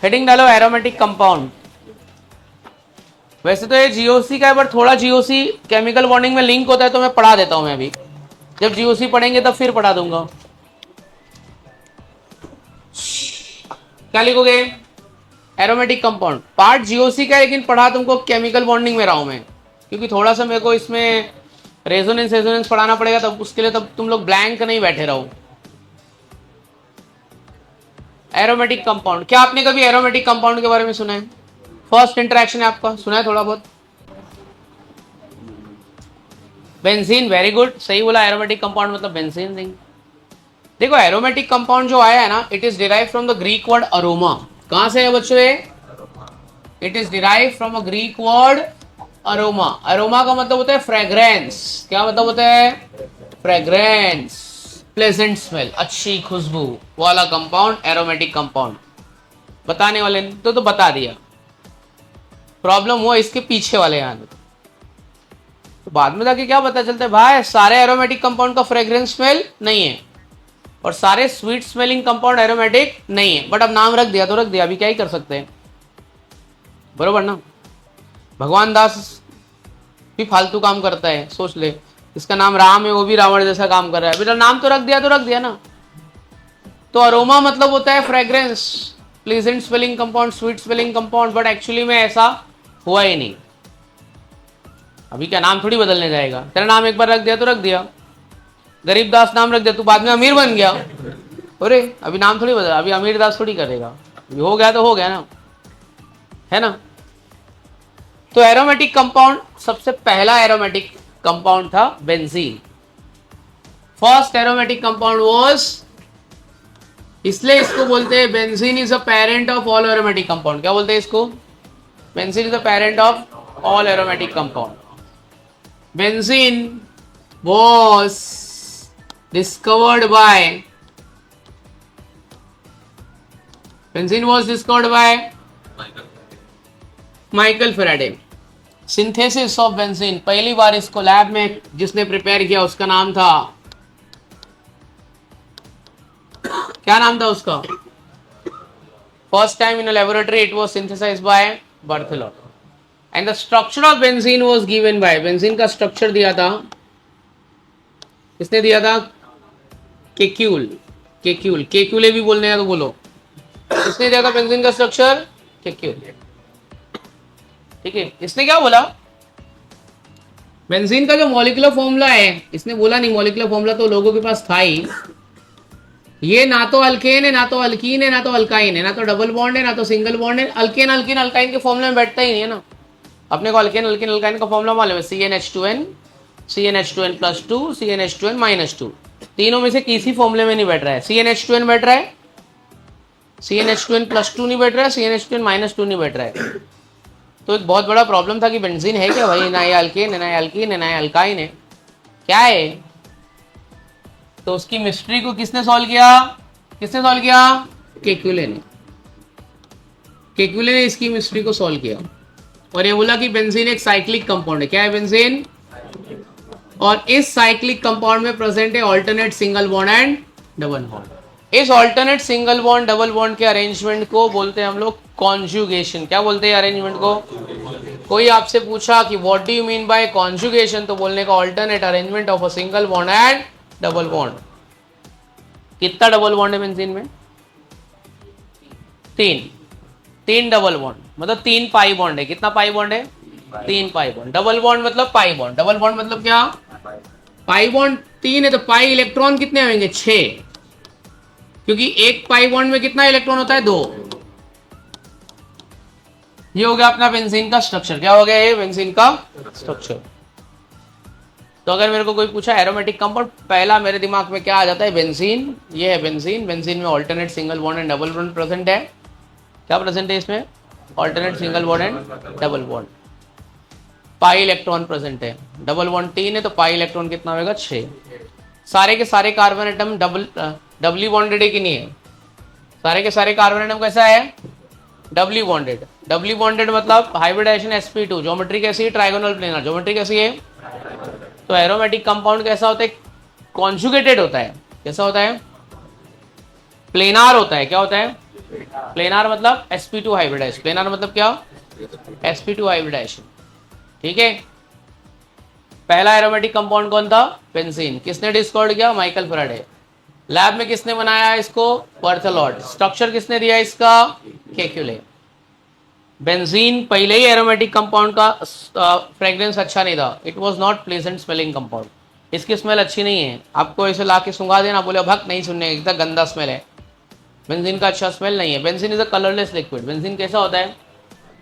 Heading डालो aromatic compound. वैसे तो ये जीओसी का है, बट थोड़ा जीओसी केमिकल बॉन्डिंग में लिंक होता है तो मैं पढ़ा देता हूं। मैं अभी जब जीओसी पढ़ेंगे तब फिर पढ़ा दूंगा। क्या लिखोगे? Aromatic compound. पार्ट जीओसी का है, लेकिन पढ़ा तुमको केमिकल बॉन्डिंग में रहा हूं मैं, क्योंकि थोड़ा सा मेरे को इसमें रेजोनेंस पढ़ाना पड़ेगा, तब उसके लिए तब तुम लोग ब्लैंक नहीं बैठे रहो। एरोमेटिक कंपाउंड, क्या आपने कभी एरोमेटिक कंपाउंड के बारे में सुना है? फर्स्ट इंटरेक्शन है आपका, सुना है थोड़ा बहुत? बेंजीन, वेरी गुड, सही बोला। एरोमेटिक कंपाउंड मतलब बेंजीन नहीं। देखो एरोमेटिक कंपाउंड जो आया है ना, it is derive from the Greek word aroma. कहां से है बच्चों ये? It is derive from a Greek word aroma. Aroma का मतलब होता है फ्रेग्रेंस। क्या मतलब होता है? फ्रेग्रेंस, प्लेजेंट स्मेल, अच्छी खुशबू वाला कंपाउंड एरोमेटिक कंपाउंड। बताने वाले ने तो बता दिया, प्रॉब्लम हुआ इसके पीछे वाले यहाँ। तो बाद में जाके क्या पता चलता है, भाई सारे एरोमेटिक कंपाउंड का फ्रेग्रेंस स्मेल नहीं है और सारे स्वीट स्मेलिंग कंपाउंड एरोमेटिक नहीं है। बट अब नाम रख दिया तो रख दिया, अभी क्या ही कर सकते हैं, बरोबर ना? भगवान दास भी फालतू काम करता है, सोच ले। इसका नाम राम है, वो भी रावण जैसा काम कर रहा है। बेटा नाम तो रख दिया ना। तो अरोमा मतलब होता है fragrance, pleasant smelling compound, sweet smelling compound, but actually में ऐसा हुआ ही नहीं। अभी क्या नाम थोड़ी बदलने जाएगा, तेरा नाम एक बार रख दिया तो रख दिया। गरीब दास नाम रख दिया, तू बाद में अमीर बन गया, अरे अभी नाम थोड़ी बदल, अभी अमीर दास थोड़ी करेगा, अभी हो गया तो हो गया ना, है ना? तो एरोमेटिक कंपाउंड, सबसे पहला एरोमेटिक कंपाउंड था benzene. First aromatic compound was, इसलिए इसको बोलते हैं benzene is a parent of all aromatic compound. क्या बोलते हैं इसको? Benzene is a parent of all aromatic compound. Benzene was discovered by Michael Faraday. Synthesis of benzene, पहली बार इसको लैब में जिसने प्रिपेयर किया उसका नाम था, क्या नाम था उसका? First time in a laboratory it was synthesised by Berthelot and the structure of benzene was given by, benzene का स्ट्रक्चर दिया था, किसने दिया था? केक्यूल। केक्यूले भी बोलने हैं तो बोलो, किसने दिया था बेंजीन का स्ट्रक्चर? केक्यूल। ठीक है, इसने क्या बोला? बेंजीन का जो मॉलिक्यूलर फॉर्मूला है, इसने बोला नहीं मॉलिक्यूलर फॉर्मूला तो लोगों के पास था ही, ये ना तो अल्केन है, ना तो अल्कीन है, ना तो अल्काइन है, ना तो डबल बॉन्ड है, ना तो सिंगल बॉन्ड है। अल्केन अल्कीन अल्काइन के फॉर्मूले में बैठता ही नहीं है ना। अपने को अल्केन अल्कीन अल्काइन का फॉर्मूला मालूम है, CnH2n, CnH2n+2, CnH2n-2, तीनों में से किसी फॉर्मूले में नहीं बैठ रहा है। CnH2n बैठ रहा है, CnH2n+2 नहीं बैठ रहा है, CnH2n-2 नहीं बैठ रहा है। तो एक बहुत बड़ा प्रॉब्लम था कि बेंजीन है क्या भाई, ना ये अल्केन है, ना ये अल्कीन है, ना ये अल्काइन है, क्या है? तो उसकी मिस्ट्री को किसने सॉल्व किया? केक्यूले ने। केक्यूले ने इसकी मिस्ट्री को सॉल्व किया और ये बोला कि बेंजीन एक साइक्लिक कंपाउंड है। क्या है बेंजीन? और इस साइक्लिक कंपाउंड में प्रेजेंट है alternate single bond and double bond. इस alternate single bond double bond के अरेंजमेंट को बोलते हैं हम लोग कॉन्जुगेशन। क्या बोलते हैं अरेंजमेंट को? कोई आपसे पूछा कि what do you mean by conjugation, तो बोलने का alternate arrangement of a single bond and double bond. कितना डबल बॉन्ड है बेंजीन में? तीन डबल बॉन्ड, मतलब 3 पाई बॉन्ड है। कितना पाई बॉन्ड है? 3 पाई बॉन्ड। डबल बॉन्ड मतलब पाई बॉन्ड। डबल बॉन्ड मतलब क्या? पाई बॉन्ड 3 है तो पाई इलेक्ट्रॉन कितने होंगे? 6, क्योंकि एक पाई बॉन्ड में कितना इलेक्ट्रॉन होता है? 2। ये हो गया अपना बेंजीन का स्ट्रक्चर। क्या हो गया ये? बेंजीन का स्ट्रक्चर। तो अगर मेरे को कोई पूछा एरोमेटिक कंपाउंड, पहला मेरे दिमाग में क्या आ जाता है? बेंजीन। ये है बेंजीन। बेंजीन में alternate single bond and double bond present है। क्या प्रेजेंट है इसमें? Alternate single bond and double bond. Pi electron present है। डबल बॉन्ड 3 है तो पाई इलेक्ट्रॉन कितना होगा? 6। सारे के सारे कार्बन एटम डबली बॉन्डेड है कि नहीं है? सारे के सारे कार्बन एटम कैसा है? Doubly bonded. डबली बॉन्डेड मतलब हाइब्रिडाइजेशन sp2। ज्योमेट्री कैसी है? Trigonal planar. ज्योमेट्री कैसी है? तो एरोमेटिक कंपाउंड कैसा होता है? कॉन्जुगेटेड होता है। कैसा होता है? प्लेनार होता है। क्या होता है? प्लेनार मतलब sp2 हाइब्रिडाइजेशन, प्लेनार मतलब क्या, sp2 हाइब्रिडाइजेशन। ठीक है, पहला एरोमेटिक कंपाउंड कौन था, बेंजीन। किसने डिस्कवर्ड किया, माइकल फैराडे। लैब में किसने बनाया इसको, बर्थेलॉट। स्ट्रक्चर किसने दिया इसका, केक्यूले। बेंजीन पहले ही एरोमेटिक कंपाउंड का फ्रेग्रेंस अच्छा नहीं था, it was not pleasant smelling compound. इसकी स्मेल अच्छी नहीं है, आपको ऐसे ला के सुंगा देना, बोले भक नहीं सुनने, एकदम गंदा स्मेल है। बेंजीन का अच्छा स्मेल नहीं है। Benzene is a colourless liquid. Benzene कैसा होता है,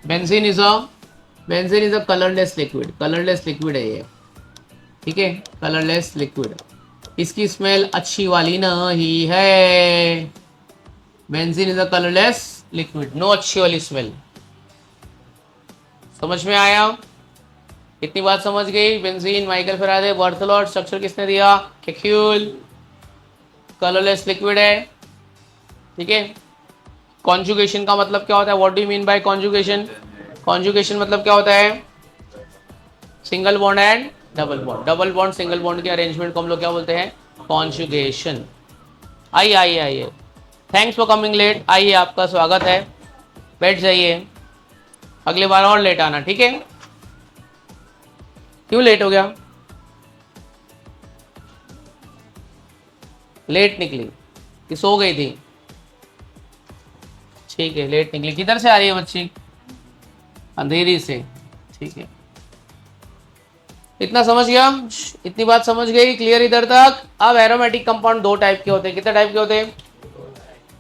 benzene is a colourless liquid, colourless liquid है ये। ठीक है, कलरलेस लिक्विड। इसकी स्मेल अच्छी वाली नहीं है। Benzene is a colourless liquid, no अच्छी वाली स्मेल। समझ में आया, इतनी बात समझ गई। Benzene, Michael Faraday, Berthelot. Structure किसने दिया, केक्यूल। कलरलेस लिक्विड है। ठीक है, कॉन्जुगेशन का मतलब क्या होता है, what do you mean by conjugation. Conjugation मतलब क्या होता है, single bond and double bond. Double bond single bond के अरेंजमेंट को हम लोग क्या बोलते हैं, कॉन्जुगेशन। आइए आइए आइए, थैंक्स फॉर कमिंग लेट। आइए, आपका स्वागत है, बैठ जाइए। अगली बार और लेट आना, ठीक है। क्यों लेट हो गया, लेट निकली कि सो गई थी, ठीक है, लेट निकली। किधर से आ रही है बच्ची, अंधेरी से, ठीक है। इतना समझ गया, इतनी बात समझ गई, क्लियर इधर तक। अब एरोमेटिक कंपाउंड दो टाइप के होते हैं, कितने टाइप के होते हैं,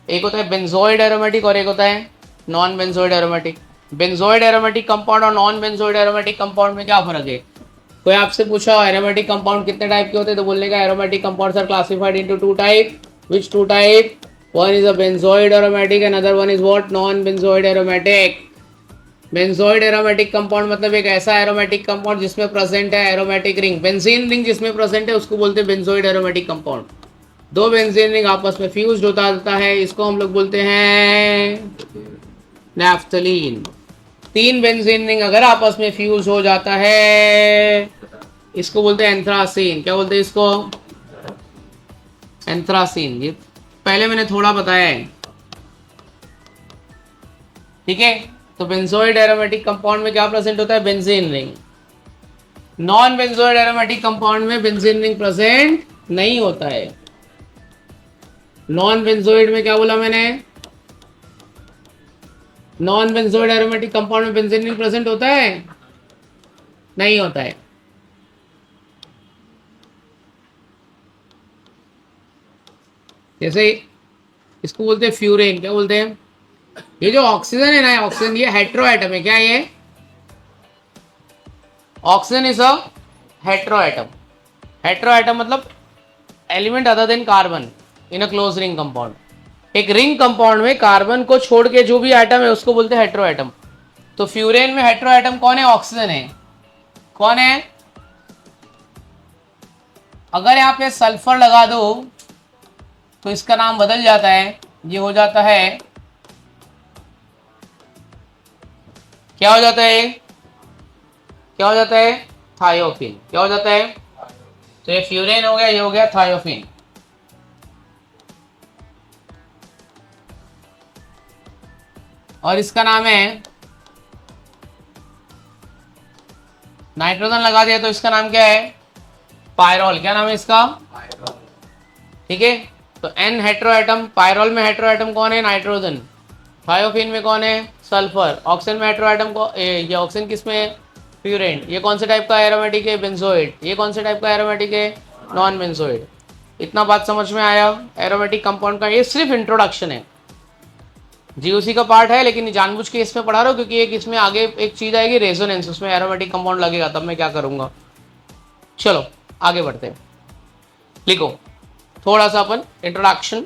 एक होता है बेंजोइड एरोमेटिक और एक होता है non benzoid aromatic. Benzoid aromatic compound और नॉन बेंजोइड एरोमेटिक कंपाउंड में क्या फर्क है। कोई आपसे पूछा एरोमेटिक कंपाउंड कितने टाइप के होते हैं, तो बोलने का aromatic compounds are classified into two type. Which two type, one is a benzoid aromatic and other one is what, non benzoid aromatic. Benzoid aromatic compound मतलब एक ऐसा एरोमेटिक कंपाउंड जिसमें प्रेजेंट है एरोमेटिक रिंग, बेंजीन रिंग जिसमें present है उसको बोलते हैं बेंजोइड एरोमेटिक कंपाउंड। दो बेंजीन रिंग आपस में फ्यूज्ड होता है, इसको हम लोग बोलते हैं नैफ्थलीन। तीन बेंजीन रिंग अगर आपस में फ्यूज हो जाता है, इसको बोलते हैं एंथ्रासीन। क्या बोलते हैं इसको, एंथ्रासीन। ये पहले मैंने थोड़ा बताया है, ठीक है। तो बेंजोइड एरोमेटिक कंपाउंड में क्या प्रेजेंट होता है, benzene ring. Non benzoid aromatic compound में बेंजीन रिंग प्रेजेंट नहीं होता है। नॉन बेंजोइड में क्या बोला मैंने, नॉन बेंजोइड एरोमेटिक कंपाउंड में बेंजीन रिंग प्रेजेंट होता है, नहीं होता है। जैसे इसको बोलते हैं फ्यूरेन। क्या बोलते हैं, ये जो ऑक्सीजन है ना, ऑक्सीजन ये हेट्रो एटम है। क्या ये, oxygen is a hetero atom. Hetero atom मतलब element other than carbon in a close ring compound. एक रिंग कंपाउंड में कार्बन को छोड़ के जो भी एटम है उसको बोलते हैं हेट्रो एटम। तो फ्यूरेन में हेट्रो एटम कौन है, ऑक्सीजन है। कौन है, अगर यहाँ पे सल्फर लगा दो तो इसका नाम बदल जाता है, ये हो जाता है, क्या हो जाता है, क्या हो जाता है, थायोफिन। क्या हो जाता है, तो ये फ्यूरेन हो गया, ये हो गया थायोफिन। और इसका नाम है, नाइट्रोजन लगा दिया तो इसका नाम क्या है, पायरोल। क्या नाम है इसका, ठीक है। तो एन हेट्रो एटम, पायरोल में हेट्रो एटम कौन है, नाइट्रोजन। थायोफिन में कौन है, सल्फर। ऑक्सीजन में हेट्रो एटम को, ये ऑक्सीजन किस में है, फ्यूरेन। ये कौन से टाइप का एरोमेटिक है, बेंजोइड। ये कौन से टाइप का एरोमेटिक है, नॉन बेंजोइड। इतना बात समझ में आया एरोमेटिक कंपाउंड का। ये सिर्फ इंट्रोडक्शन है, जीओसी का पार्ट है, लेकिन जानबूझ के इसमें पढ़ा रहा हूँ क्योंकि एक इसमें आगे एक चीज आएगी रेजोनेंस, उसमें एरोमेटिक कंपाउंड लगेगा, तब मैं क्या करूंगा। चलो आगे बढ़ते हैं, लिखो थोड़ा सा अपन इंट्रोडक्शन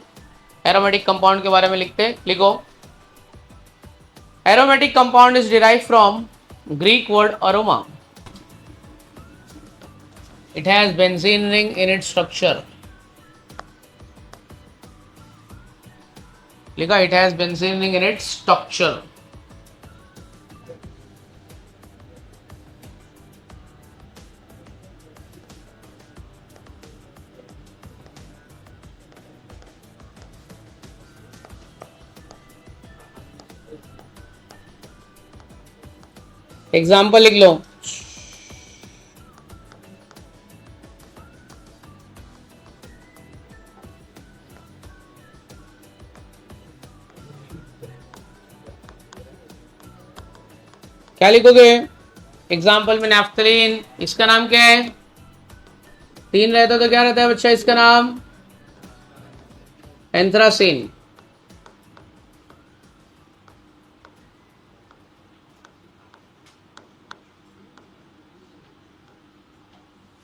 एरोमेटिक कंपाउंड के बारे में लिखते हैं। लिखो, aromatic compound is derived from Greek word aroma. It has benzene ring in its structure. लिखा, it has benzene ring in its structure. Example लिख लो। क्या लिखोगे एग्जाम्पल में? नैफ्थलीन, इसका नाम क्या है? 3 रहता तो क्या रहता है बच्चा इसका नाम? एंथ्रासीन।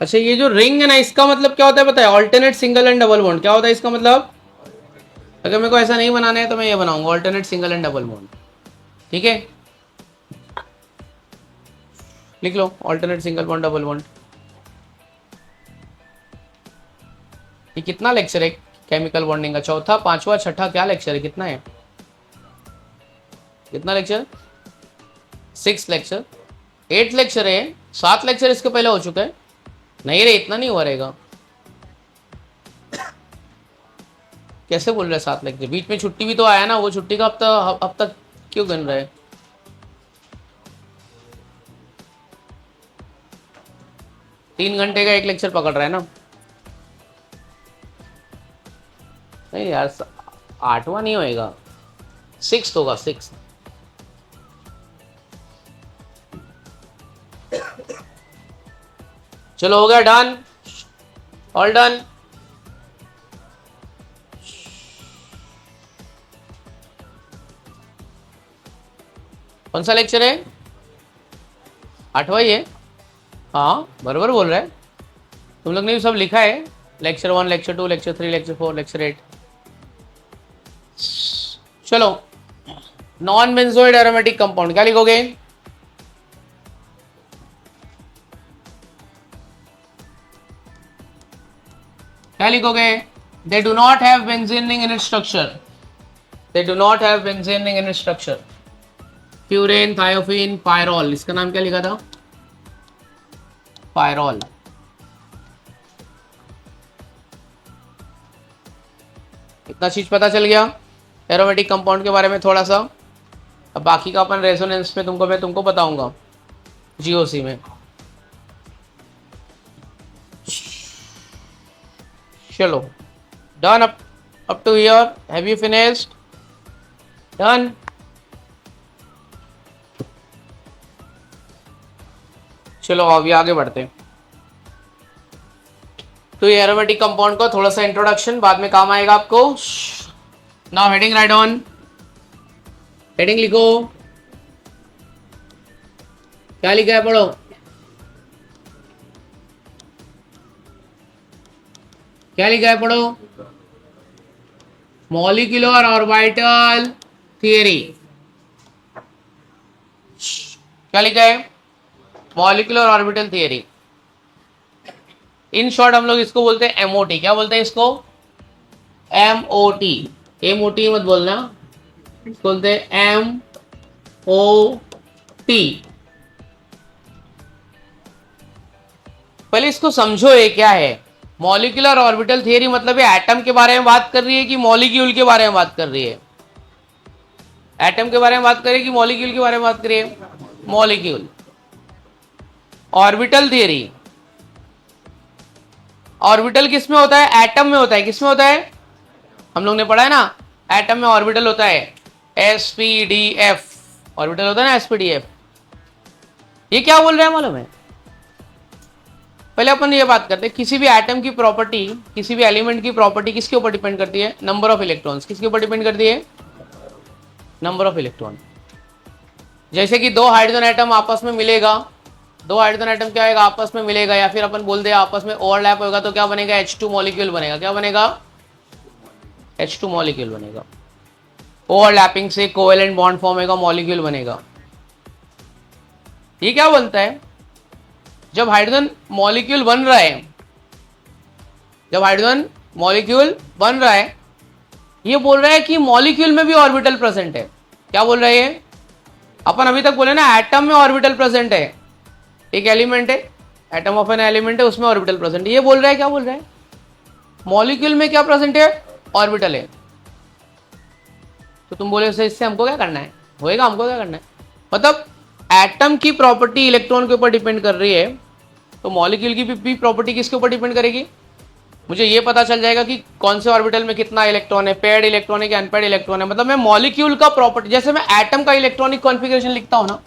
अच्छा ये जो रिंग है ना, इसका मतलब क्या होता है पता है? Alternate single and double bond. क्या होता है इसका मतलब? अगर मेरे को ऐसा नहीं बनाना है तो मैं ये बनाऊंगा, alternate single and double bond. ठीक है, लिख लो alternate single bond double bond. ये कितना लेक्चर है केमिकल बॉन्डिंग का? चौथा, पांचवा, छठा, क्या लेक्चर है? कितना है? कितना लेक्चर? 6 लेक्चर, 8 लेक्चर है। 7 लेक्चर इसके पहले हो चुका है। नहीं रे, इतना नहीं हुआ रहेगा। कैसे बोल रहे हैं 7 लेक्चर? बीच में छुट्टी भी तो आया ना, वो छुट्टी का हफ्ता अब तक क्यों गिन रहे? 3 घंटे का एक लेक्चर पकड़ रहा है ना? नहीं यार, 8वां नहीं होएगा, 6 होगा, 6। चलो हो गया, डन, ऑल डन। कौन सा लेक्चर है? 8वां ही है। हाँ बराबर बोल रहा है। तुम लोग ने भी सब लिखा है, lecture 1, lecture 2, lecture 3, lecture 4, lecture 8। चलो, नॉन बेंजोइड एरोमेटिक कंपाउंड क्या लिखोगे? क्या लिखोगे? They do not have benzene ring in its structure. They do not have benzene ring in its structure. Furan, thiophene, pyrrole, इसका नाम क्या लिखा था? पायरोल। इतना चीज पता चल गया एरोमेटिक कंपाउंड के बारे में थोड़ा सा। अब बाकी का अपन रेजोनेंस में मैं तुमको बताऊंगा जीओसी में। चलो, done up to here, have you finished? Done. चलो अभी आगे बढ़ते हैं। तो ये एरोमेटिक कंपाउंड का थोड़ा सा इंट्रोडक्शन, बाद में काम आएगा आपको। Now heading right on, heading लिखो। क्या लिखा है पढ़ो? क्या लिखा है पढ़ो? Molecular orbital theory. क्या लिखा है? Molecular orbital theory. In short हम लोग इसको बोलते हैं एमओटी। क्या बोलते हैं इसको? एमओटी। एमओटी मत बोलना, इसको बोलते हैं एमओटी। पहले इसको समझो ये क्या है। मॉलिक्यूलर ऑर्बिटल थियरी मतलब ये एटम के बारे में बात कर रही है कि मॉलिक्यूल के बारे में बात कर रही है? एटम के बारे में बात कर रही है कि मॉलिक्यूल के बारे में बात कर रही है? मॉलिक्यूल। ऑर्बिटल थियरी, ऑर्बिटल किसमें होता है? एटम में होता है। किसमें होता है? हम लोग ने पढ़ा है ना, एटम में ऑर्बिटल होता है एसपीडीएफ। ऑर्बिटल होता है ना एसपीडीएफ। ये क्या बोल रहे हैं मालूम है? पहले अपन ये बात करते हैं, किसी भी एटम की प्रॉपर्टी, किसी भी एलिमेंट की प्रॉपर्टी किसके ऊपर डिपेंड करती है? Number of electrons. किसके ऊपर डिपेंड करती है? Number of electron. जैसे कि 2 हाइड्रोजन एटम आपस में मिलेगा, 2 हाइड्रोजन एटम क्या होगा? आपस में मिलेगा, या फिर अपन बोल दे आपस में ओवरलैप होगा तो क्या बनेगा? H2 मॉलिक्यूल बनेगा। क्या बनेगा? H2 मॉलिक्यूल बनेगा। ओवरलैपिंग से कोवेलेंट बॉन्ड फॉर्म होगा, मॉलिक्यूल बनेगा। ये क्या बनता है? जब हाइड्रोजन मॉलिक्यूल बन रहा है, जब हाइड्रोजन मॉलिक्यूल बन रहा है, ये बोल रहा है कि मॉलिक्यूल में भी ऑर्बिटल प्रेजेंट है। क्या बोल रहा है ये? अपन अभी तक बोले ना एटम में ऑर्बिटल प्रेजेंट है। एक एलिमेंट है, एटम ऑफ एन एलिमेंट है, उसमें ऑर्बिटल प्रेजेंट है। ये बोल रहा है, क्या बोल रहा है? मॉलिक्यूल में क्या प्रेजेंट है? ऑर्बिटल है। तो तुम बोले इससे हमको क्या करना है? होएगा, हमको क्या करना है? मतलब एटम की प्रॉपर्टी इलेक्ट्रॉन के ऊपर डिपेंड कर रही है, तो मॉलिक्यूल की भी प्रॉपर्टी किसके ऊपर डिपेंड करेगी? मुझे ये पता चल जाएगा कि कौन से ऑर्बिटल में कितना इलेक्ट्रॉन है, पेयर्ड इलेक्ट्रॉन है कि अनपेयर्ड इलेक्ट्रॉन है। मतलब मैं मॉलिक्यूल का प्रॉपर्टी, जैसे मैं एटम का इलेक्ट्रॉनिक कॉन्फ़िगरेशन लिखता हूं ना,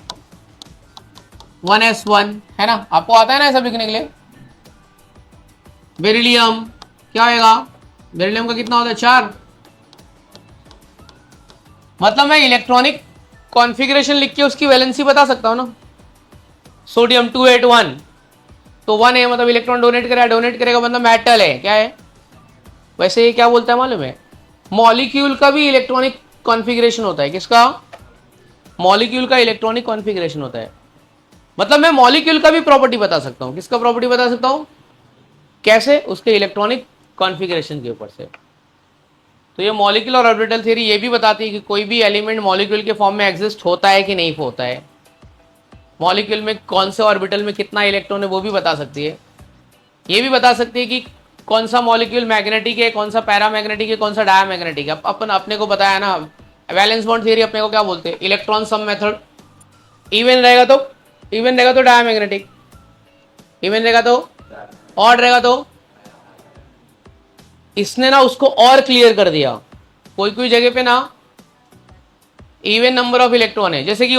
1s1 है ना, आपको आता है ना ऐसा लिखने के लिए। बेरिलियम क्या होगा? बेरिलियम का कितना होता है? 4। मतलब मैं इलेक्ट्रॉनिक कॉन्फ़िगरेशन लिख के उसकी वैलेंसी बता सकता हूं ना। सोडियम 281, तो 1 है मतलब इलेक्ट्रॉन डोनेट करेगा, डोनेट करेगा मतलब मेटल है, क्या है? वैसे ये क्या बोलता है मालूम है? मॉलिक्यूल का भी इलेक्ट्रॉनिक कॉन्फ़िगरेशन होता है। किसका? मॉलिक्यूल का इलेक्ट्रॉनिक कॉन्फ़िगरेशन होता है। मतलब मैं मॉलिक्यूल का भी प्रॉपर्टी बता सकता हूं। किसका प्रॉपर्टी बता सकता हूं? कैसे? उसके इलेक्ट्रॉनिक कॉन्फ़िगरेशन के ऊपर से। तो ये मॉलिक्यूलर ऑर्बिटल थ्योरी ये भी बताती है कि कोई भी एलिमेंट मॉलिक्यूल के फॉर्म में एग्जिस्ट होता है कि नहीं होता है। मॉलिक्यूल में कौन से ऑर्बिटल में कितना इलेक्ट्रॉन है वो भी बता सकती है। ये भी बता सकती है कि कौन सा मॉलिक्यूल मैग्नेटिक है, कौन सा पैरामैग्नेटिक है, कौन सा डायमैग्नेटिक है। अपन अपने को बताया ना, वैलेंस बॉन्ड थ्योरी अपने को क्या बोलते हैं? इलेक्ट्रॉन सम मेथड। इवन रहेगा तो डायमैग्नेटिक, इवन रहेगा तो, ऑड रहेगा तो। इसने ना उसको और क्लियर कर दिया। कोई कोई जगह पे ना इवन नंबर ऑफ इलेक्ट्रॉन है, जैसे कि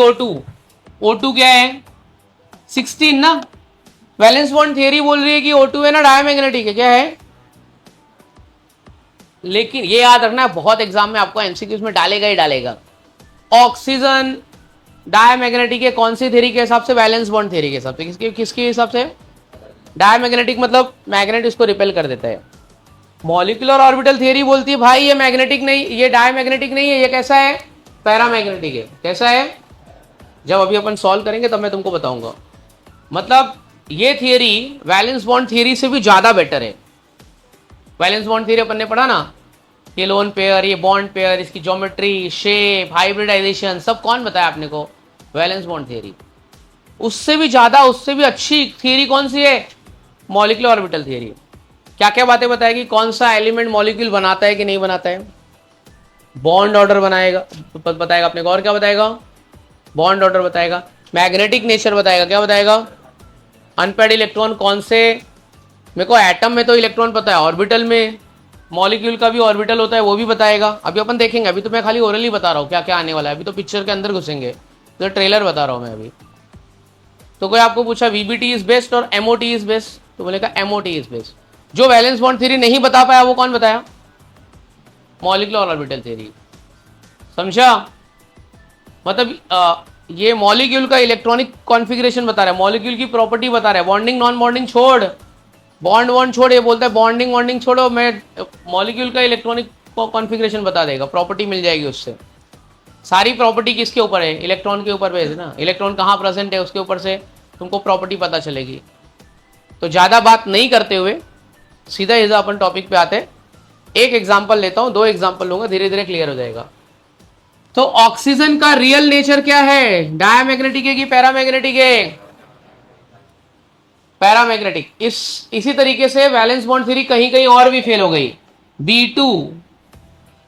O2 क्या है? 16 ना। वैलेंस बॉन्ड थियरी बोल रही है कि O2 है ना डायमैग्नेटिक है, क्या है? लेकिन ये याद रखना, बहुत एग्जाम में आपको एमसीक्यूज में डालेगा ही डालेगा। ऑक्सीजन डायमैग्नेटिक है कौन सी थ्योरी के हिसाब से? वैलेंस बॉन्ड थ्योरी के हिसाब से। किसके हिसाब से? डायमैग्नेटिक, मतलब मैग्नेट इसको रिपेल कर देता है। मॉलिक्यूलर ऑर्बिटल थ्योरी बोलती है भाई ये मैग्नेटिक नहीं, ये डायमैग्नेटिक नहीं है, ये कैसा है? पैरामैग्नेटिक है। कैसा है? जब अभी अपन सॉल्व करेंगे तब मैं तुमको बताऊंगा। मतलब ये थियरी वैलेंस बॉन्ड थियरी से भी ज्यादा बेटर है। वैलेंस बॉन्ड थियरी अपन ने पढ़ा ना, ये लोन पेयर, ये बॉन्ड पेयर, इसकी ज्योमेट्री, शेप, हाइब्रिडाइजेशन, सब कौन बताया आपने को? Valence bond theory. उससे भी ज्यादा, उससे भी अच्छी थियरी कौन सी है? Molecular orbital theory. क्या क्या बातें बताएगी? कौन सा एलिमेंट मॉलिक्यूल बनाता है कि नहीं बनाता है, बॉन्ड ऑर्डर बनाएगा, बताएगा अपने को। और क्या बताएगा? बॉन्ड ऑर्डर बताएगा, मैग्नेटिक नेचर बताएगा। क्या बताएगा? अनपेयर्ड इलेक्ट्रॉन कौन से, मेरे को एटम में तो इलेक्ट्रॉन पता है, ऑर्बिटल में मॉलिक्यूल का भी ऑर्बिटल होता है वो भी बताएगा। अभी अपन देखेंगे, अभी तो मैं खाली ओरली बता रहा हूँ क्या क्या आने वाला है। अभी तो पिक्चर के अंदर घुसेंगे, तो ट्रेलर बता रहा हूँ मैं अभी। तो कोई आपको पूछा वीबीटी इज बेस्ट और एमओटी इज बेस्ट, तो बोलेगा एमओटी इज बेस्ट। जो वैलेंस बॉन्ड थ्योरी नहीं बता पाया वो कौन बताया? Molecular orbital theory. समझा? मतलब ये मॉलिक्यूल का इलेक्ट्रॉनिक कॉन्फ़िगरेशन बता रहा है, मॉलिक्यूल की प्रॉपर्टी बता रहा है। बॉन्डिंग नॉन बॉन्डिंग छोड़, बॉन्ड छोड़, ये बोलता है बॉन्डिंग वॉन्डिंग छोड़ो, मैं मॉलिक्यूल का इलेक्ट्रॉनिक कॉन्फ़िगरेशन बता देगा, प्रॉपर्टी मिल जाएगी उससे। सारी प्रॉपर्टी किसके ऊपर है? इलेक्ट्रॉन के ऊपर है ना। इलेक्ट्रॉन कहाँ प्रेजेंट है उसके ऊपर से तुमको प्रॉपर्टी पता चलेगी। तो ज़्यादा बात नहीं करते हुए सीधा सीधा अपन टॉपिक पे आते हैं। एक एग्जाम्पल लेता हूँ, 2 एग्जाम्पल लूंगा, धीरे धीरे क्लियर हो जाएगा। तो ऑक्सीजन का रियल नेचर क्या है? डायमैग्नेटिक है कि पैरामैग्नेटिक है? पैरामैग्नेटिक। इसी तरीके से वैलेंस बॉन्ड थ्योरी कहीं कहीं और भी फेल हो गई। B2,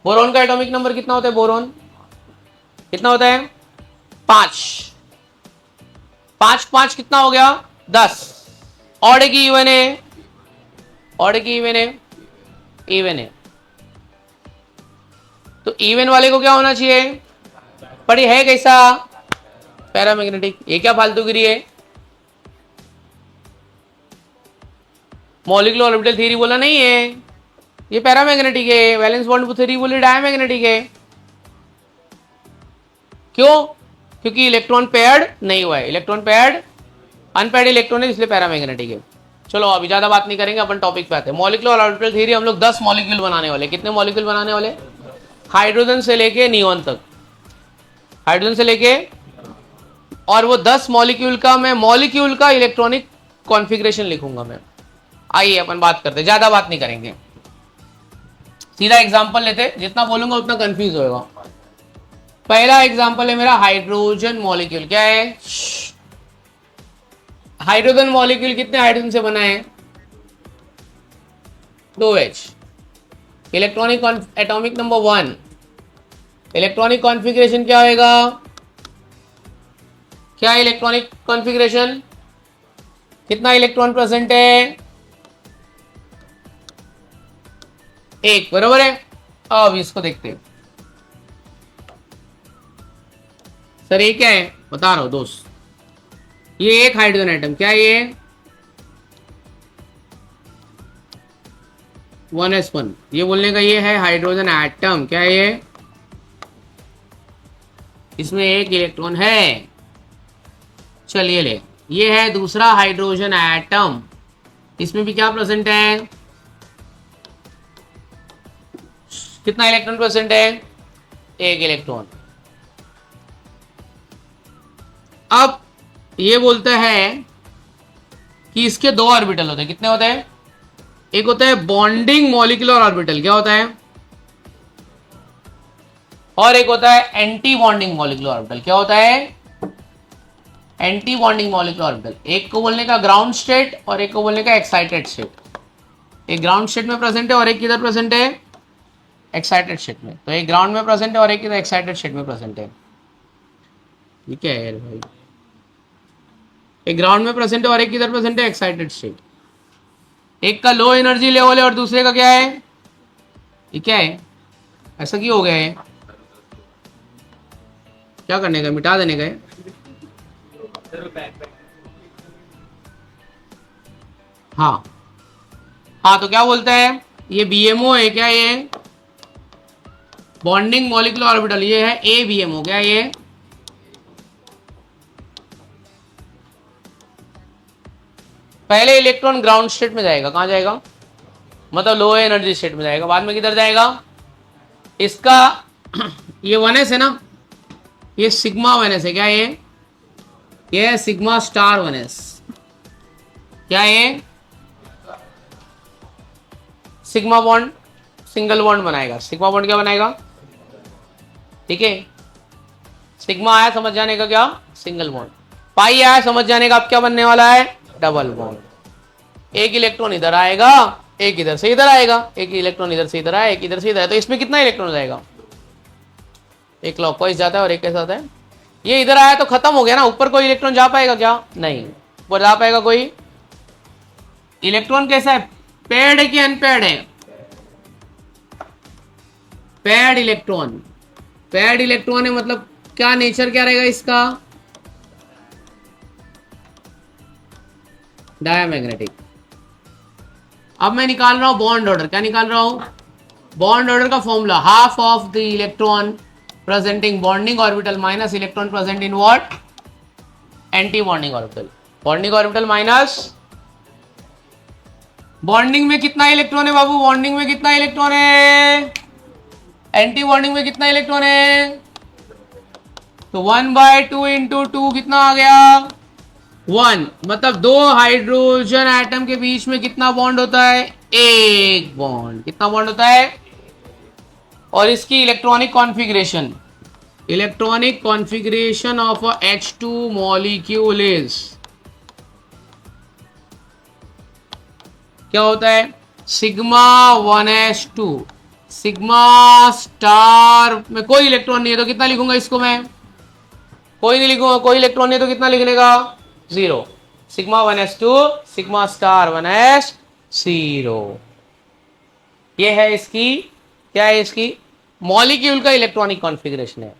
बोरोन का एटॉमिक नंबर कितना होता है? बोरोन कितना होता है? 5। 5 5 कितना हो गया? 10। ऑड की इवन है? ऑड की इवन है? इवन है। तो इवन वाले को क्या होना चाहिए? पर ये है कैसा? पैरामैग्नेटिक। ये क्या फालतूगिरी है? मॉलिक्यूलर ऑर्बिटल थ्योरी बोला नहीं है, ये पैरामैग्नेटिक है। वैलेंस बॉन्ड थ्योरी बोली डायमैग्नेटिक है। क्यों? क्योंकि इलेक्ट्रॉन पेयर्ड नहीं हुआ है। इलेक्ट्रॉन पेयर्ड, अनपेयर्ड इलेक्ट्रॉन है, इसलिए पैरामैग्नेटिक है। चलो अभी ज्यादा बात नहीं करेंगे, अपन टॉपिक पे आते हैं। मॉलिक्यूलर ऑर्बिटल थ्योरी हम लोग 10 मॉलिक्यूल बनाने वाले। कितने मॉलिक्यूल बनाने वाले? हाइड्रोजन से लेके नियॉन तक, हाइड्रोजन से लेके, और वो 10 मॉलिक्यूल का मैं मॉलिक्यूल का इलेक्ट्रॉनिक कॉन्फ़िगरेशन लिखूंगा मैं। आइए अपन बात करते हैं, ज्यादा बात नहीं करेंगे, सीधा एग्जांपल लेते। जितना बोलूंगा उतना कंफ्यूज होगा। पहला एग्जांपल है मेरा हाइड्रोजन मॉलिक्यूल। क्या है? हाइड्रोजन मॉलिक्यूल कितने हाइड्रोजन से बना है? 2H। Electronic atomic number 1, electronic configuration क्या होगा? क्या इलेक्ट्रॉनिक कॉन्फ़िगरेशन, कितना इलेक्ट्रॉन प्रेजेंट है, एक, बरोबर है। अब इसको देखते हैं सर, ये क्या है बता रहा हूं दोस्त, ये एक हाइड्रोजन एटम, क्या ये 1s1, ये बोलने का ये है हाइड्रोजन एटम, क्या है ये, इसमें एक इलेक्ट्रॉन है, चलिए ले, ये है दूसरा हाइड्रोजन एटम, इसमें भी क्या प्रेजेंट है, कितना इलेक्ट्रॉन प्रेजेंट है, एक इलेक्ट्रॉन। अब ये बोलता है कि इसके दो ऑर्बिटल होते हैं, कितने होते हैं, एक होता है बॉन्डिंग मॉलिक्यूलर ऑर्बिटल, क्या होता है, और एक होता है एंटी बॉन्डिंग मॉलिक्यूलर ऑर्बिटल, क्या होता है, एंटी बॉन्डिंग मॉलिक्यूलर ऑर्बिटल। एक को बोलने का ग्राउंड स्टेट और एक को बोलने का एक्साइटेड स्टेट। एक ग्राउंड स्टेट में प्रेजेंट है और एक किधर प्रेजेंट है, एक्साइटेड स्टेट में। तो एक ग्राउंड में प्रेजेंट है और एक किधर एक्साइटेड स्टेट में प्रेजेंट है। ये क्या है यार भाई, एक ग्राउंड में प्रेजेंट है और एक किधर प्रेजेंट है, एक्साइटेड स्टेट। एक का लो एनर्जी लेवल है और दूसरे का क्या है, ये क्या है, ऐसा क्यों हो गया है, क्या करने का, मिटा देने का है। हाँ हाँ, तो क्या बोलता है, ये बीएमओ है, क्या ये बॉन्डिंग मॉलिक्यूलर ऑर्बिटल, ये है ए बीएमओ, क्या ये, पहले इलेक्ट्रॉन ग्राउंड स्टेट में जाएगा, कहां जाएगा, मतलब लो एनर्जी स्टेट में जाएगा, बाद में किधर जाएगा, इसका ये 1s है ना, ये सिग्मा 1s है, क्या ये है सिग्मा स्टार 1s, क्या ये सिग्मा बॉन्ड सिंगल बॉन्ड बनाएगा, सिग्मा बॉन्ड क्या बनाएगा, ठीक है, सिग्मा आया समझ जाने का क्या, सिंगल बॉन्ड, पाई आया समझ जाने का अब क्या बनने वाला है, डबल बॉन्ड। एक इलेक्ट्रॉन इधर आएगा, एक इधर से इधर आएगा, एक इलेक्ट्रॉन इधर से इधर आया, एक इधर से इधर, तो इसमें कितना इलेक्ट्रॉन जाएगा, एक क्लॉकवाइज जाता है और एक कैसा आता है, ये इधर आया तो खत्म हो गया ना, ऊपर कोई इलेक्ट्रॉन जा पाएगा क्या, नहीं, ऊपर जा पाएगा कोई, इलेक्ट्रॉन कैसा है, पेड है कि अनपेड है, पेड इलेक्ट्रॉन, पेड इलेक्ट्रॉन है, मतलब क्या नेचर क्या रहेगा इसका, डायमैग्नेटिक। अब मैं निकाल रहा हूं बॉन्ड ऑर्डर, क्या निकाल रहा हूं, बॉन्ड ऑर्डर का formula, half of the electron presenting bonding orbital minus electron present in what, anti bonding orbital, bonding orbital minus bonding में कितना इलेक्ट्रॉन है बाबू, बॉन्डिंग में कितना इलेक्ट्रॉन है, एंटी बॉन्डिंग में कितना इलेक्ट्रॉन है, तो 1/2 इंटू 2 कितना आ गया, 1, मतलब दो हाइड्रोजन एटम के बीच में कितना बॉन्ड होता है, एक बॉन्ड, कितना बॉन्ड होता है, और इसकी electronic configuration, electronic configuration of a H2 molecule is, क्या होता है, सिग्मा 1s2, सिग्मा स्टार में कोई इलेक्ट्रॉन नहीं है तो कितना लिखूंगा इसको मैं, कोई नहीं लिखूंगा, कोई इलेक्ट्रॉन नहीं है तो कितना लिखने का, 0, sigma 1s2 sigma star 1s0, ये है इसकी, क्या है इसकी मॉलिक्यूल का इलेक्ट्रॉनिक कॉन्फ़िगरेशन है।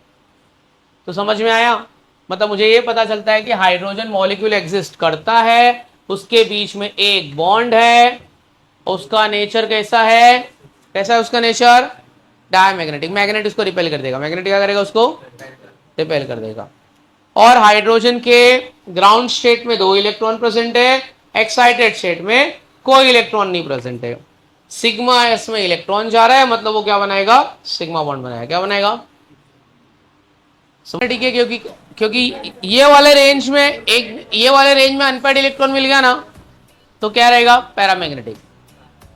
तो समझ में आया, मतलब मुझे ये पता चलता है कि हाइड्रोजन मॉलिक्यूल एग्जिस्ट करता है, उसके बीच में एक बॉन्ड है, उसका नेचर कैसा है, कैसा है उसका नेचर, डायमैग्नेटिक, मैग्नेट उसको रिपेल कर देगा, मैग्नेट क्या करेगा, उसको रिपेल कर देगा। और हाइड्रोजन के ग्राउंड स्टेट में 2 इलेक्ट्रॉन प्रेजेंट है, एक्साइटेड स्टेट में कोई इलेक्ट्रॉन नहीं प्रेजेंट है, सिग्मा एस में इलेक्ट्रॉन जा रहा है, मतलब वो क्या बनाएगा, सिग्मा बॉन्ड बनाएगा, क्या बनाएगा, ठीक है, क्योंकि ये वाले रेंज में एक, ये वाले रेंज में अनपेड इलेक्ट्रॉन मिल गया ना, तो क्या रहेगा, पैरामैग्नेटिक।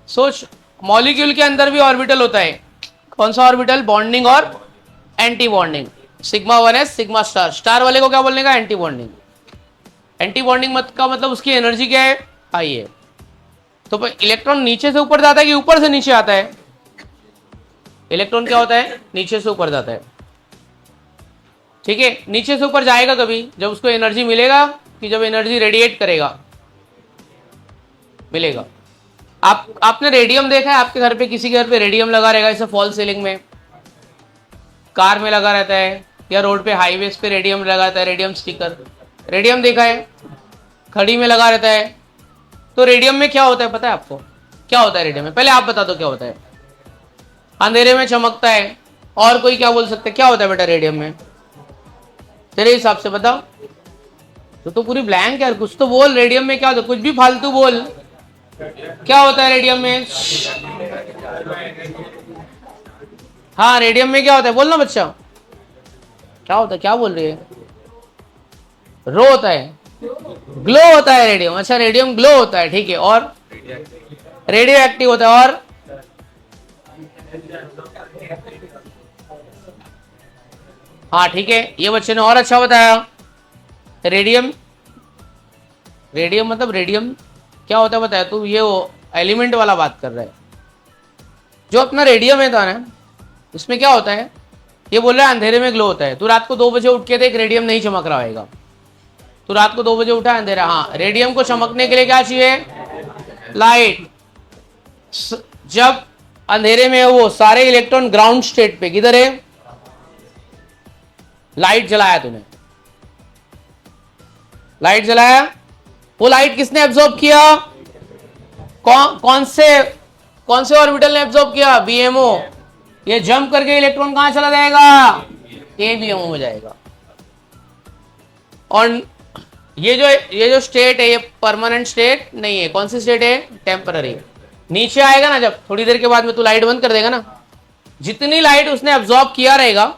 सोच, मॉलिक्यूल के अंदर भी ऑर्बिटल होता है, कौन सा ऑर्बिटल, बॉन्डिंग और anti bonding, sigma 1s sigma star, star वाले को क्या बोलने का, एंटी बॉन्डिंग, एंटी बॉन्डिंग मत का मतलब उसकी एनर्जी क्या है, हाई है। तो इलेक्ट्रॉन नीचे से ऊपर जाता है कि ऊपर से नीचे आता है, इलेक्ट्रॉन क्या होता है, नीचे से ऊपर जाता है, ठीक है, नीचे से ऊपर जाएगा कभी जब उसको एनर्जी मिलेगा कि जब एनर्जी रेडिएट करेगा, मिलेगा। आपने रेडियम देखा है? आपके घर पे किसी के घर पे रेडियम लगा रहेगा ऐसे फॉल सीलिंग में, कार में लगा रहता है, या रोड पे हाईवेज पे रेडियम लगा रहता है, रेडियम स्टिकर, रेडियम देखा है? खड़ी में लगा रहता है। तो रेडियम में क्या होता है पता है आपको? क्या होता है रेडियम में? पहले आप बता दो क्या होता है। अंधेरे में चमकता है, और कोई क्या बोल सकते हैं? क्या होता है बेटा रेडियम में तेरे हिसाब से बता? तो पूरी ब्लैंक यार, कुछ तो बोल। रेडियम में क्या होता है? कुछ भी फालतू बोल। क्या होता है रेडियम में? हाँ, रेडियम में क्या होता है? बोलना बच्चा, क्या होता है? क्या बोल रही है? रो होता है, ग्लो होता है रेडियम। अच्छा, रेडियम ग्लो होता है, ठीक है। और रेडियो एक्टिव होता है। और हाँ ठीक है, ये बच्चे ने और अच्छा बताया। रेडियम, रेडियम मतलब रेडियम क्या होता है बताया तू? ये वो एलिमेंट वाला बात कर रहा है। जो अपना रेडियम है था ना, इसमें क्या होता है? ये बोल रहा है अंधेरे में ग्लो होता है। तू रात को 2 बजे उठ के देख, रेडियम नहीं चमक रहा होगा। तू रात को 2 बजे उठा, अंधेरा। हाँ, रेडियम को चमकने के लिए क्या चाहिए? लाइट। जब अंधेरे में वो सारे इलेक्ट्रॉन ग्राउंड स्टेट पे, किधर है? लाइट जलाया तूने, लाइट जलाया, वो लाइट किसने एब्जॉर्ब किया? कौन से ऑर्बिटल ने एब्जॉर्ब किया? बीएमओ। ये जंप करके इलेक्ट्रॉन कहां चला जाएगा? एबीएमओ में जाएगा। और ये जो स्टेट है, ये परमानेंट स्टेट नहीं है। कौन सी स्टेट है? टेम्पररी। नीचे आएगा ना जब, थोड़ी देर के बाद में तू लाइट बंद कर देगा ना, जितनी लाइट उसने एब्जॉर्ब किया रहेगा,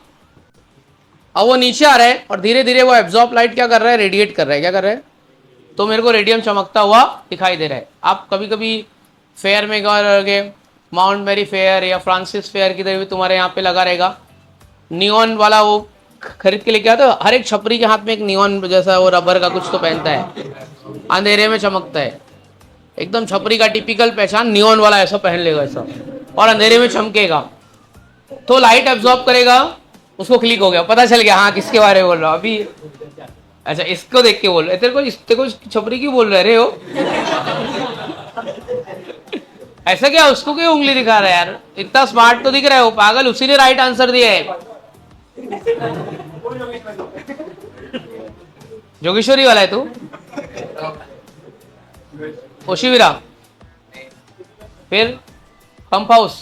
अब वो नीचे आ रहा है और धीरे धीरे वो एब्जॉर्ब लाइट क्या कर रहा है? रेडिएट कर रहा है। क्या कर रहा है? तो मेरे को रेडियम चमकता हुआ दिखाई दे रहा है। आप कभी कभी फेयर में गए, माउंट मैरी फेयर या फ्रांसिस फेयर की तरह भी तुम्हारे यहाँ पे लगा रहेगा नियॉन वाला, वो खरीद के लेके आता है। हर एक छपरी के हाथ में एक नियॉन जैसा वो रबर का कुछ तो पहनता है, अंधेरे में चमकता है। एकदम छपरी का टिपिकल पहचान, नियॉन वाला ऐसा पहन लेगा ऐसा, और अंधेरे में चमकेगा। तो लाइट एब्जॉर्ब करेगा, उसको क्लिक हो गया, पता चल गया हाँ किसके बारे में बोल रहा हूँ अभी। अच्छा, इसको देख के बोल रहे, तेरे को छपरी क्यों बोल रहे हो? ऐसा क्या? उसको क्यों उंगली दिखा रहा है यार? इतना स्मार्ट तो दिख रहा है वो पागल, उसी ने राइट आंसर दिया है। जोगेश्वरी वाला है तू? ओशिविरा, फिर पंप हाउस,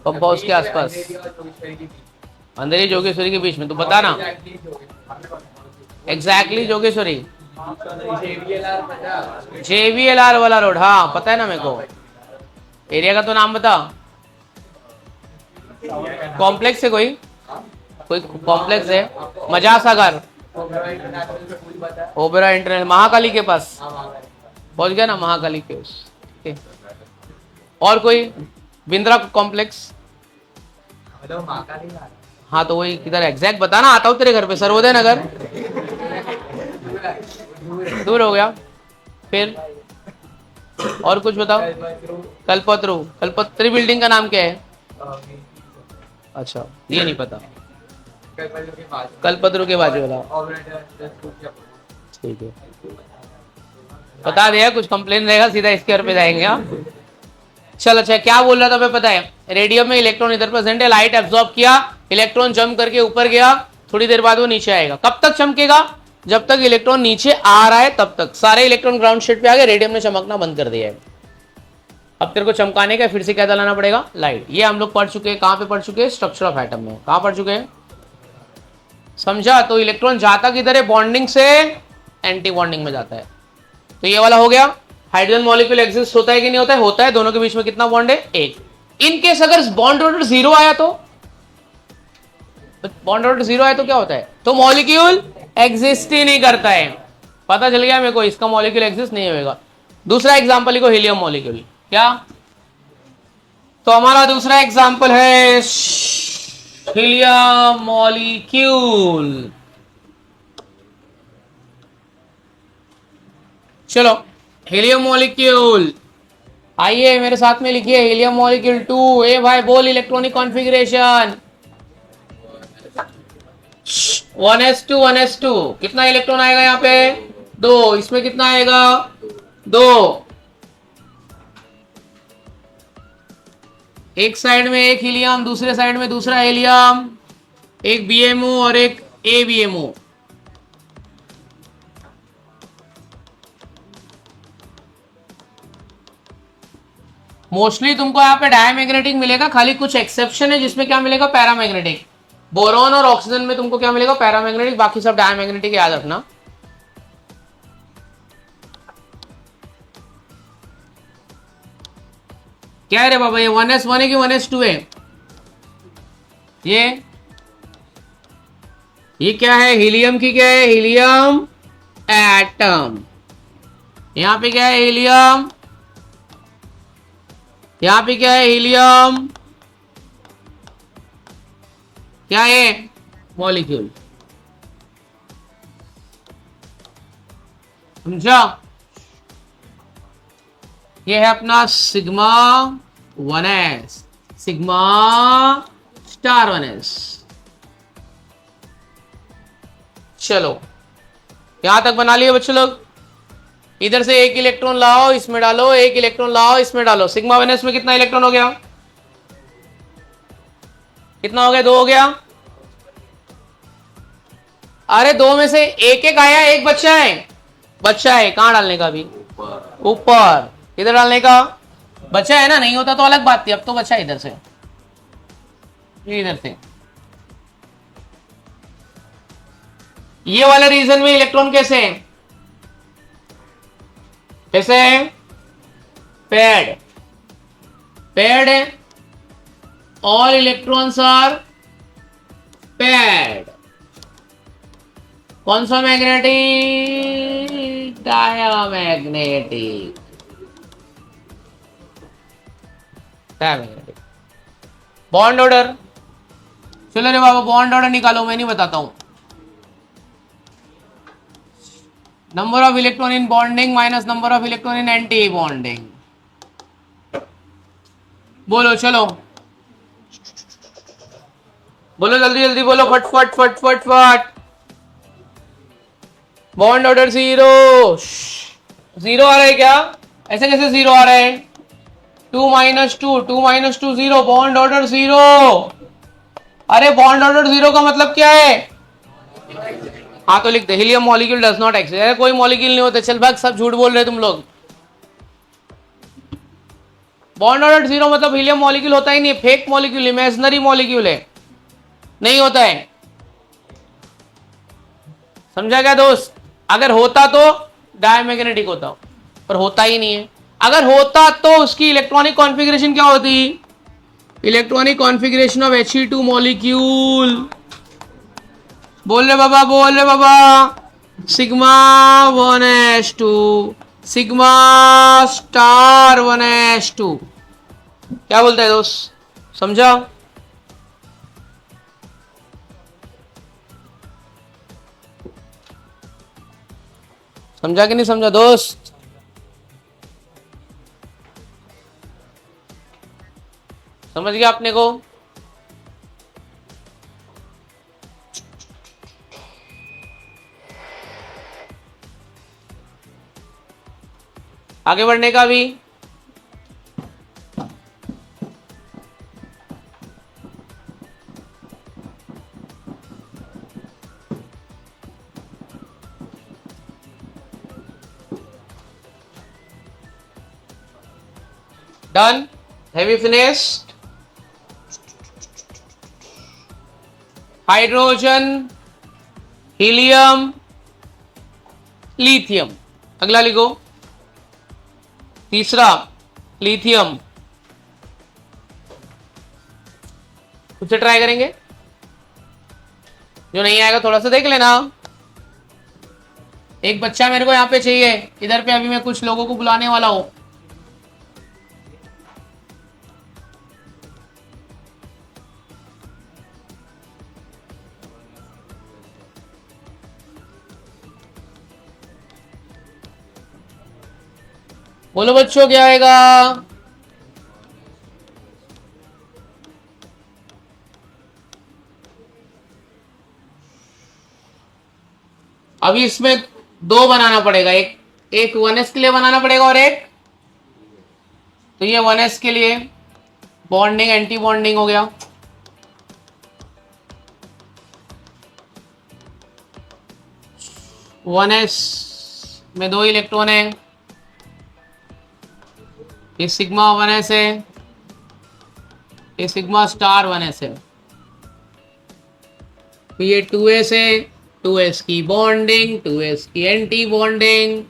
पंप हाउस के आसपास, अंधेरी जोगेश्वरी के बीच में। तू बता ना एग्जैक्टली जोगेश्वरी, JVLR वाला रोड। हाँ पता है ना मेरे को। एरिया का तो नाम बता। कॉम्प्लेक्स है कोई कॉम्प्लेक्स है? मजा सागर, ओबेरा इंटरनेशनल, महाकाली के पास पहुंच गया ना, महाकाली के उस। और कोई? बिंद्रा कॉम्प्लेक्स। हाँ तो वही किधर एग्जैक्ट बताना, आता हूँ तेरे घर पे। सर्वोदय नगर दूर हो गया। फिर और कुछ बताओ। कल्पत्रु, कल्पत्री बिल्डिंग का नाम क्या है? अच्छा, ये नहीं पता। कल्पत्रु के बाजू वाला, ठीक है, बता दिया। कुछ कंप्लेन रहेगा सीधा इसके घर पे जाएंगे। हाँ चल, अच्छा क्या बोल रहा था मैं पता है? रेडियम में इलेक्ट्रॉन इधर प्रेजेंट है, लाइट एब्जॉर्ब किया, इलेक्ट्रॉन जंप करके ऊपर गया, थोड़ी देर बाद वो नीचे आएगा। कब तक चमकेगा? जब तक इलेक्ट्रॉन नीचे आ रहा है तब तक। सारे इलेक्ट्रॉन ग्राउंड स्टेट पे आ गए, रेडियम ने चमकना बंद कर दिया है। अब तेरे को चमकाने का फिर से क्या जलाना पड़ेगा? लाइट। ये हम लोग पढ़ चुके हैं। कहां पे पढ़ चुके हैं? स्ट्रक्चर ऑफ एटम में। कहां पढ़ चुके हैं? समझा? तो इलेक्ट्रॉन जाता किधर है? बॉन्डिंग से एंटी बॉन्डिंग में जाता है। तो ये वाला हो गया। हाइड्रोजन मॉलिक्यूल एग्जिस्ट होता है कि नहीं होता है? होता है। दोनों के बीच में कितना बॉन्ड है? एक। इन केस अगर बॉन्ड ऑर्डर 0 आया तो, बॉन्ड ऑर्डर 0 आया तो क्या होता है? तो मॉलिक्यूल एग्जिस्ट ही नहीं करता है। पता चल गया मेरे को, इसका मॉलिक्यूल एग्जिस्ट नहीं होगा। दूसरा एग्जांपल लिखो, हीलियम मॉलिक्यूल। क्या? तो हमारा दूसरा एग्जांपल है हीलियम मॉलिक्यूल। चलो, हीलियम मॉलिक्यूल आइए मेरे साथ में लिखिए। Helium molecule 2। ए भाई बोल इलेक्ट्रॉनिक कॉन्फ़िगरेशन। 1s2 कितना इलेक्ट्रॉन आएगा यहाँ पे? 2। इसमें कितना आएगा? 2। एक साइड में एक हीलियम, दूसरे साइड में दूसरा हीलियम, एक बीएमओ और एक एबीएमओ। मोस्टली तुमको यहाँ पे डायमैग्नेटिक मिलेगा, खाली कुछ एक्सेप्शन है जिसमें क्या मिलेगा? पैरामैग्नेटिक। बोरॉन और ऑक्सीजन में तुमको क्या मिलेगा? पैरामैग्नेटिक, बाकी सब डायमैग्नेटिक, याद रखना। क्या है रे बाबा, ये 1s1 है कि 1s2 है? ये क्या है? हीलियम की क्या है? Helium atom. यहां पे क्या है? हीलियम। यहां पे क्या है? हीलियम। क्या है? मॉलिक्यूल। समझा? ये है अपना sigma 1s, sigma star 1s। चलो यहां तक बना लिए बच्चों लोग। इधर से एक इलेक्ट्रॉन लाओ, इसमें डालो, एक इलेक्ट्रॉन लाओ, इसमें डालो। सिग्मा 1s में कितना इलेक्ट्रॉन हो गया? कितना हो गया? 2 हो गया। अरे 2 में से एक एक आया, एक बच्चा है। बच्चा है, कहां डालने का? अभी ऊपर। इधर डालने का? बच्चा है ना, नहीं होता तो अलग बात थी। अब तो बच्चा इधर से, इधर से। ये वाले रीजन में इलेक्ट्रॉन कैसे है? कैसे है? पेड। पेड है। All electrons are paired. कौन सा magnetic? Diamagnetic. Diamagnetic. Bond order. चलो रे बाबा बॉन्ड ऑर्डर निकालो, मैं नहीं बताता हूं। Number of electron in bonding minus number of electron in anti bonding. बोलो चलो, बोलो जल्दी जल्दी बोलो, फट फट फट फट फट। Bond order 0। 0 आ रहा है क्या? ऐसे कैसे 0 आ रहा है? 2 - 2, 2 - 2 0, बॉन्ड ऑर्डर 0। अरे बॉन्ड ऑर्डर 0 का मतलब क्या है? हाँ तो लिख दे, helium molecule does not exist. अरे कोई मॉलिक्यूल नहीं होते, चल भाग, सब झूठ बोल रहे तुम लोग। बॉन्ड ऑर्डर 0 मतलब हीलियम मॉलिक्यूल होता ही नहीं, फेक मॉलिक्यूल, इमेजिनरी मॉलिक्यूल है, नहीं होता है। समझा क्या दोस्त? अगर होता तो डायमैग्नेटिक होता, पर होता ही नहीं है। अगर होता तो उसकी इलेक्ट्रॉनिक कॉन्फ़िगरेशन क्या होती? Electronic configuration of He2 molecule. बोल रहे बाबा, बोल रहे बाबा। Sigma 1s2, sigma star 1s2। क्या बोलता है दोस्त? समझा? समझा कि नहीं समझा दोस्त? समझ गया अपने को? आगे बढ़ने का भी। Done? Have you finished? Hydrogen, helium, lithium. अगला लिखो, तीसरा लिथियम। खुद से ट्राई करेंगे, जो नहीं आएगा थोड़ा सा देख लेना। एक बच्चा मेरे को यहाँ पे चाहिए, इधर पे अभी मैं कुछ लोगों को बुलाने वाला हूं। बोलो बच्चों क्या आएगा? अभी इसमें दो बनाना पड़ेगा, एक एक 1s के लिए बनाना पड़ेगा और एक, तो ये 1s के लिए बॉन्डिंग एंटी बॉन्डिंग हो गया। वन एस में दो इलेक्ट्रॉन है, ये सिग्मा 1s है, ये सिग्मा स्टार 1s है, ये 2s है, 2s की बॉन्डिंग, 2s की एंटी बॉन्डिंग,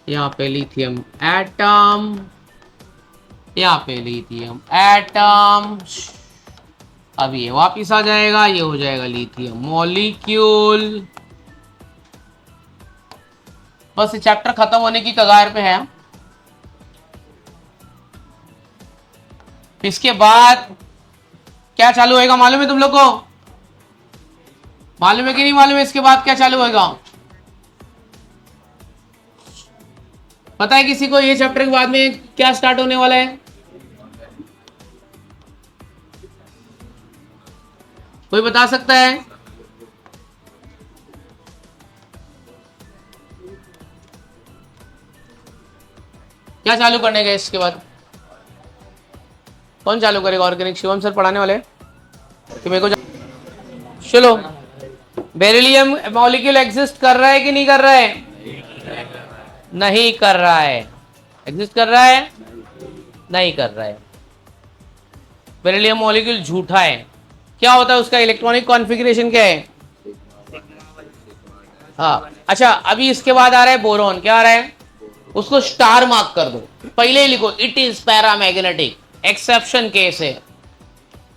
यहाँ पे लिथियम एटम, यहाँ पे लिथियम एटम, अब ये वापिस आ जाएगा, ये हो जाएगा लिथियम मॉलिक्यूल। बस ये चैप्टर खत्म होने की कगार पे है। इसके बाद क्या चालू होएगा मालूम है तुम लोग को? मालूम है कि नहीं मालूम है इसके बाद क्या चालू होएगा? पता है किसी को ये चैप्टर के बाद में क्या स्टार्ट होने वाला है? कोई बता सकता है? क्या चालू करने का इसके बाद? कौन चालू करेगा? ऑर्गेनिक शिवम सर पढ़ाने वाले कि मेरे को? चलो, बेरिलियम मॉलिक्यूल एग्जिस्ट कर रहा है कि नहीं कर रहा है? नहीं कर रहा है। एग्जिस्ट कर रहा है? नहीं कर रहा है। बेरिलियम मॉलिक्यूल झूठा है। क्या होता है उसका इलेक्ट्रॉनिक कॉन्फ़िगरेशन क्या है? हाँ, अच्छा, अभी इसके बाद आ रहा है बोरॉन। क्या आ रहा है? उसको स्टार मार्क कर दो, पहले ही लिखो it is paramagnetic, exception case है,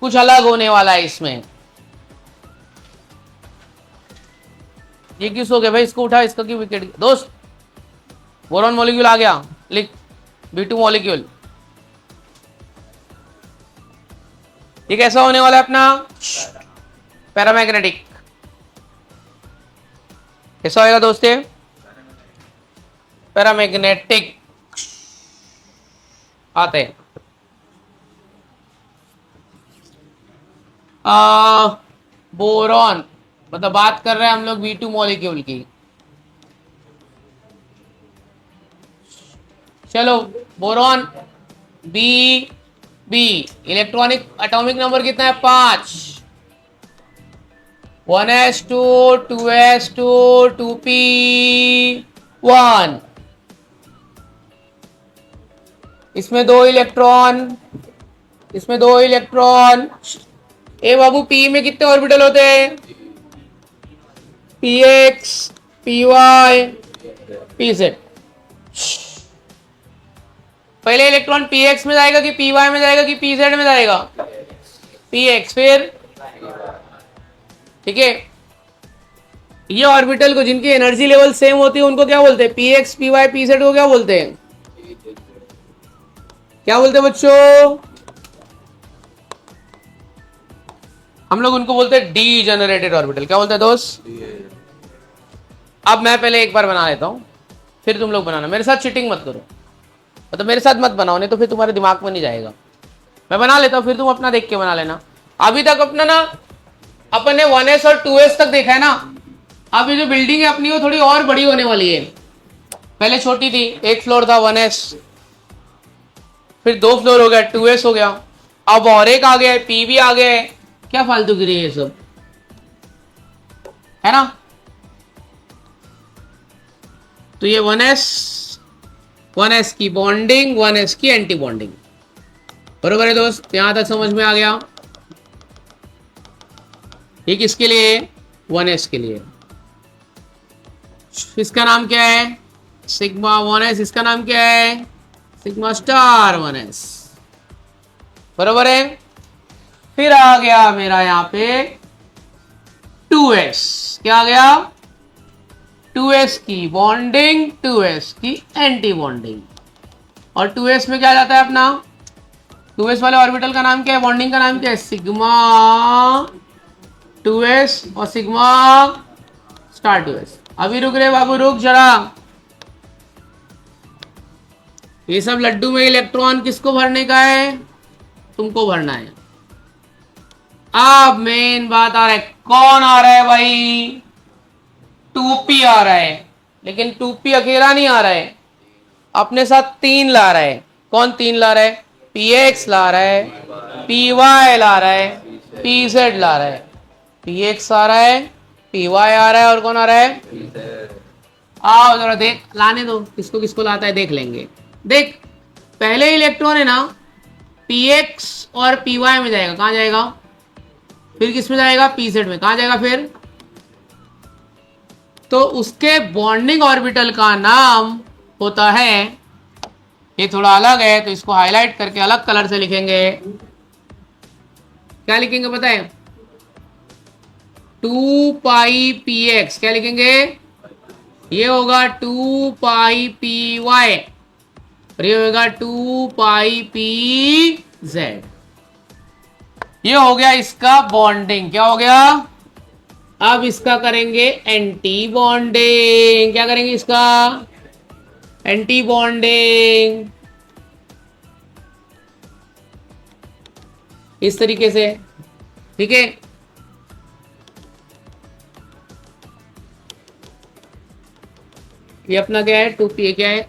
कुछ अलग होने वाला है इसमें। ये किस हो गया भाई? इसको उठा, इसका क्यों विकेट? दोस्त, बोरॉन मॉलिक्यूल आ गया, लिख B2 मॉलिक्यूल। ये कैसा होने वाला है अपना? पैरामैग्नेटिक। कैसा होएगा दोस्ते? पैरामैग्नेटिक आते हैं। बोरॉन मतलब बात कर रहे हैं हम लोग B2 मॉलिक्यूल की। चलो, boron B electronic atomic number कितना है? 5। 1s2 2s2 2p1, इसमें दो इलेक्ट्रॉन, इसमें दो इलेक्ट्रॉन। ए बाबू, पी में कितने ऑर्बिटल होते हैं? px py pz। पहले इलेक्ट्रॉन px में जाएगा कि py में जाएगा कि pz में जाएगा? px, फिर ठीक है। ये ऑर्बिटल को जिनकी एनर्जी लेवल सेम होती है उनको क्या बोलते हैं? px py pz को क्या बोलते हैं? क्या बोलते हैं बच्चों? हम लोग उनको बोलते हैं डीजेनरेटेड ऑर्बिटल। क्या बोलते हैं दोस्त? अब मैं पहले एक बार बना लेता हूं, फिर तुम लोग बनाना। मेरे साथ चीटिंग मत करो, मतलब मेरे साथ मत बनाओ, नहीं तो फिर तुम्हारे दिमाग में नहीं जाएगा। मैं बना लेता हूं, फिर तुम अपना देख के बना लेना। अभी तक अपना ना अपन ने 1s और 2s तक देखा है ना। अब ये जो बिल्डिंग है अपनी वो थोड़ी और बड़ी होने वाली है। पहले छोटी थी, एक फ्लोर था 1s, फिर 2 फ्लोर हो गया, 2s हो गया, अब और एक आ गया, p भी आ गया है। क्या फालतू गिरी है ये सब, है ना? तो ये 1s की बॉन्डिंग, 1s की एंटी बॉन्डिंग, बरोबर है दोस्त? यहां तक समझ में आ गया? ये किसके लिए? 1s के लिए। इसका नाम क्या है? Sigma 1s। इसका नाम क्या है? सिग्मा स्टार 1s, बरोबर है? फिर आ गया मेरा यहाँ पे 2s। क्या आ गया? 2s की बॉन्डिंग, 2s की एंटी बॉन्डिंग। और 2s में क्या जाता है अपना? 2s वाले ऑर्बिटल का नाम क्या है? बॉन्डिंग का नाम क्या है? सिग्मा 2s और सिग्मा स्टार 2s। अभी रुक रहे बाबू, रुक जरा। ये सब लड्डू में इलेक्ट्रॉन किसको भरने का है? तुमको भरना है। अब मेन बात आ रहा है, कौन आ रहा है भाई? 2p आ रहा है, लेकिन 2p अकेला नहीं आ रहा है, अपने साथ 3 ला रहा है। कौन 3 ला रहा है? px ला रहा है, py ला रहा है, pz ला रहा है। px आ रहा है, py आ रहा है, और कौन आ रहा है? आओ जरा देख, लाने दो, किसको किसको लाता है देख लेंगे। देख, पहले इलेक्ट्रॉन है ना px और py में जाएगा। कहां जाएगा? फिर किस में जाएगा? pz में। कहां जाएगा फिर? तो उसके बॉन्डिंग ऑर्बिटल का नाम होता है, ये थोड़ा अलग है तो इसको हाईलाइट करके अलग कलर से लिखेंगे। क्या लिखेंगे पता है? 2 पाई px। क्या लिखेंगे? ये होगा 2 पाई py और ये होगा 2 पाई pz। ये हो गया इसका बॉन्डिंग। क्या हो गया? अब इसका करेंगे एंटी बॉन्डिंग। क्या करेंगे इसका? Anti bonding. इस तरीके से, ठीक है। ये अपना क्या है? 2p। क्या है?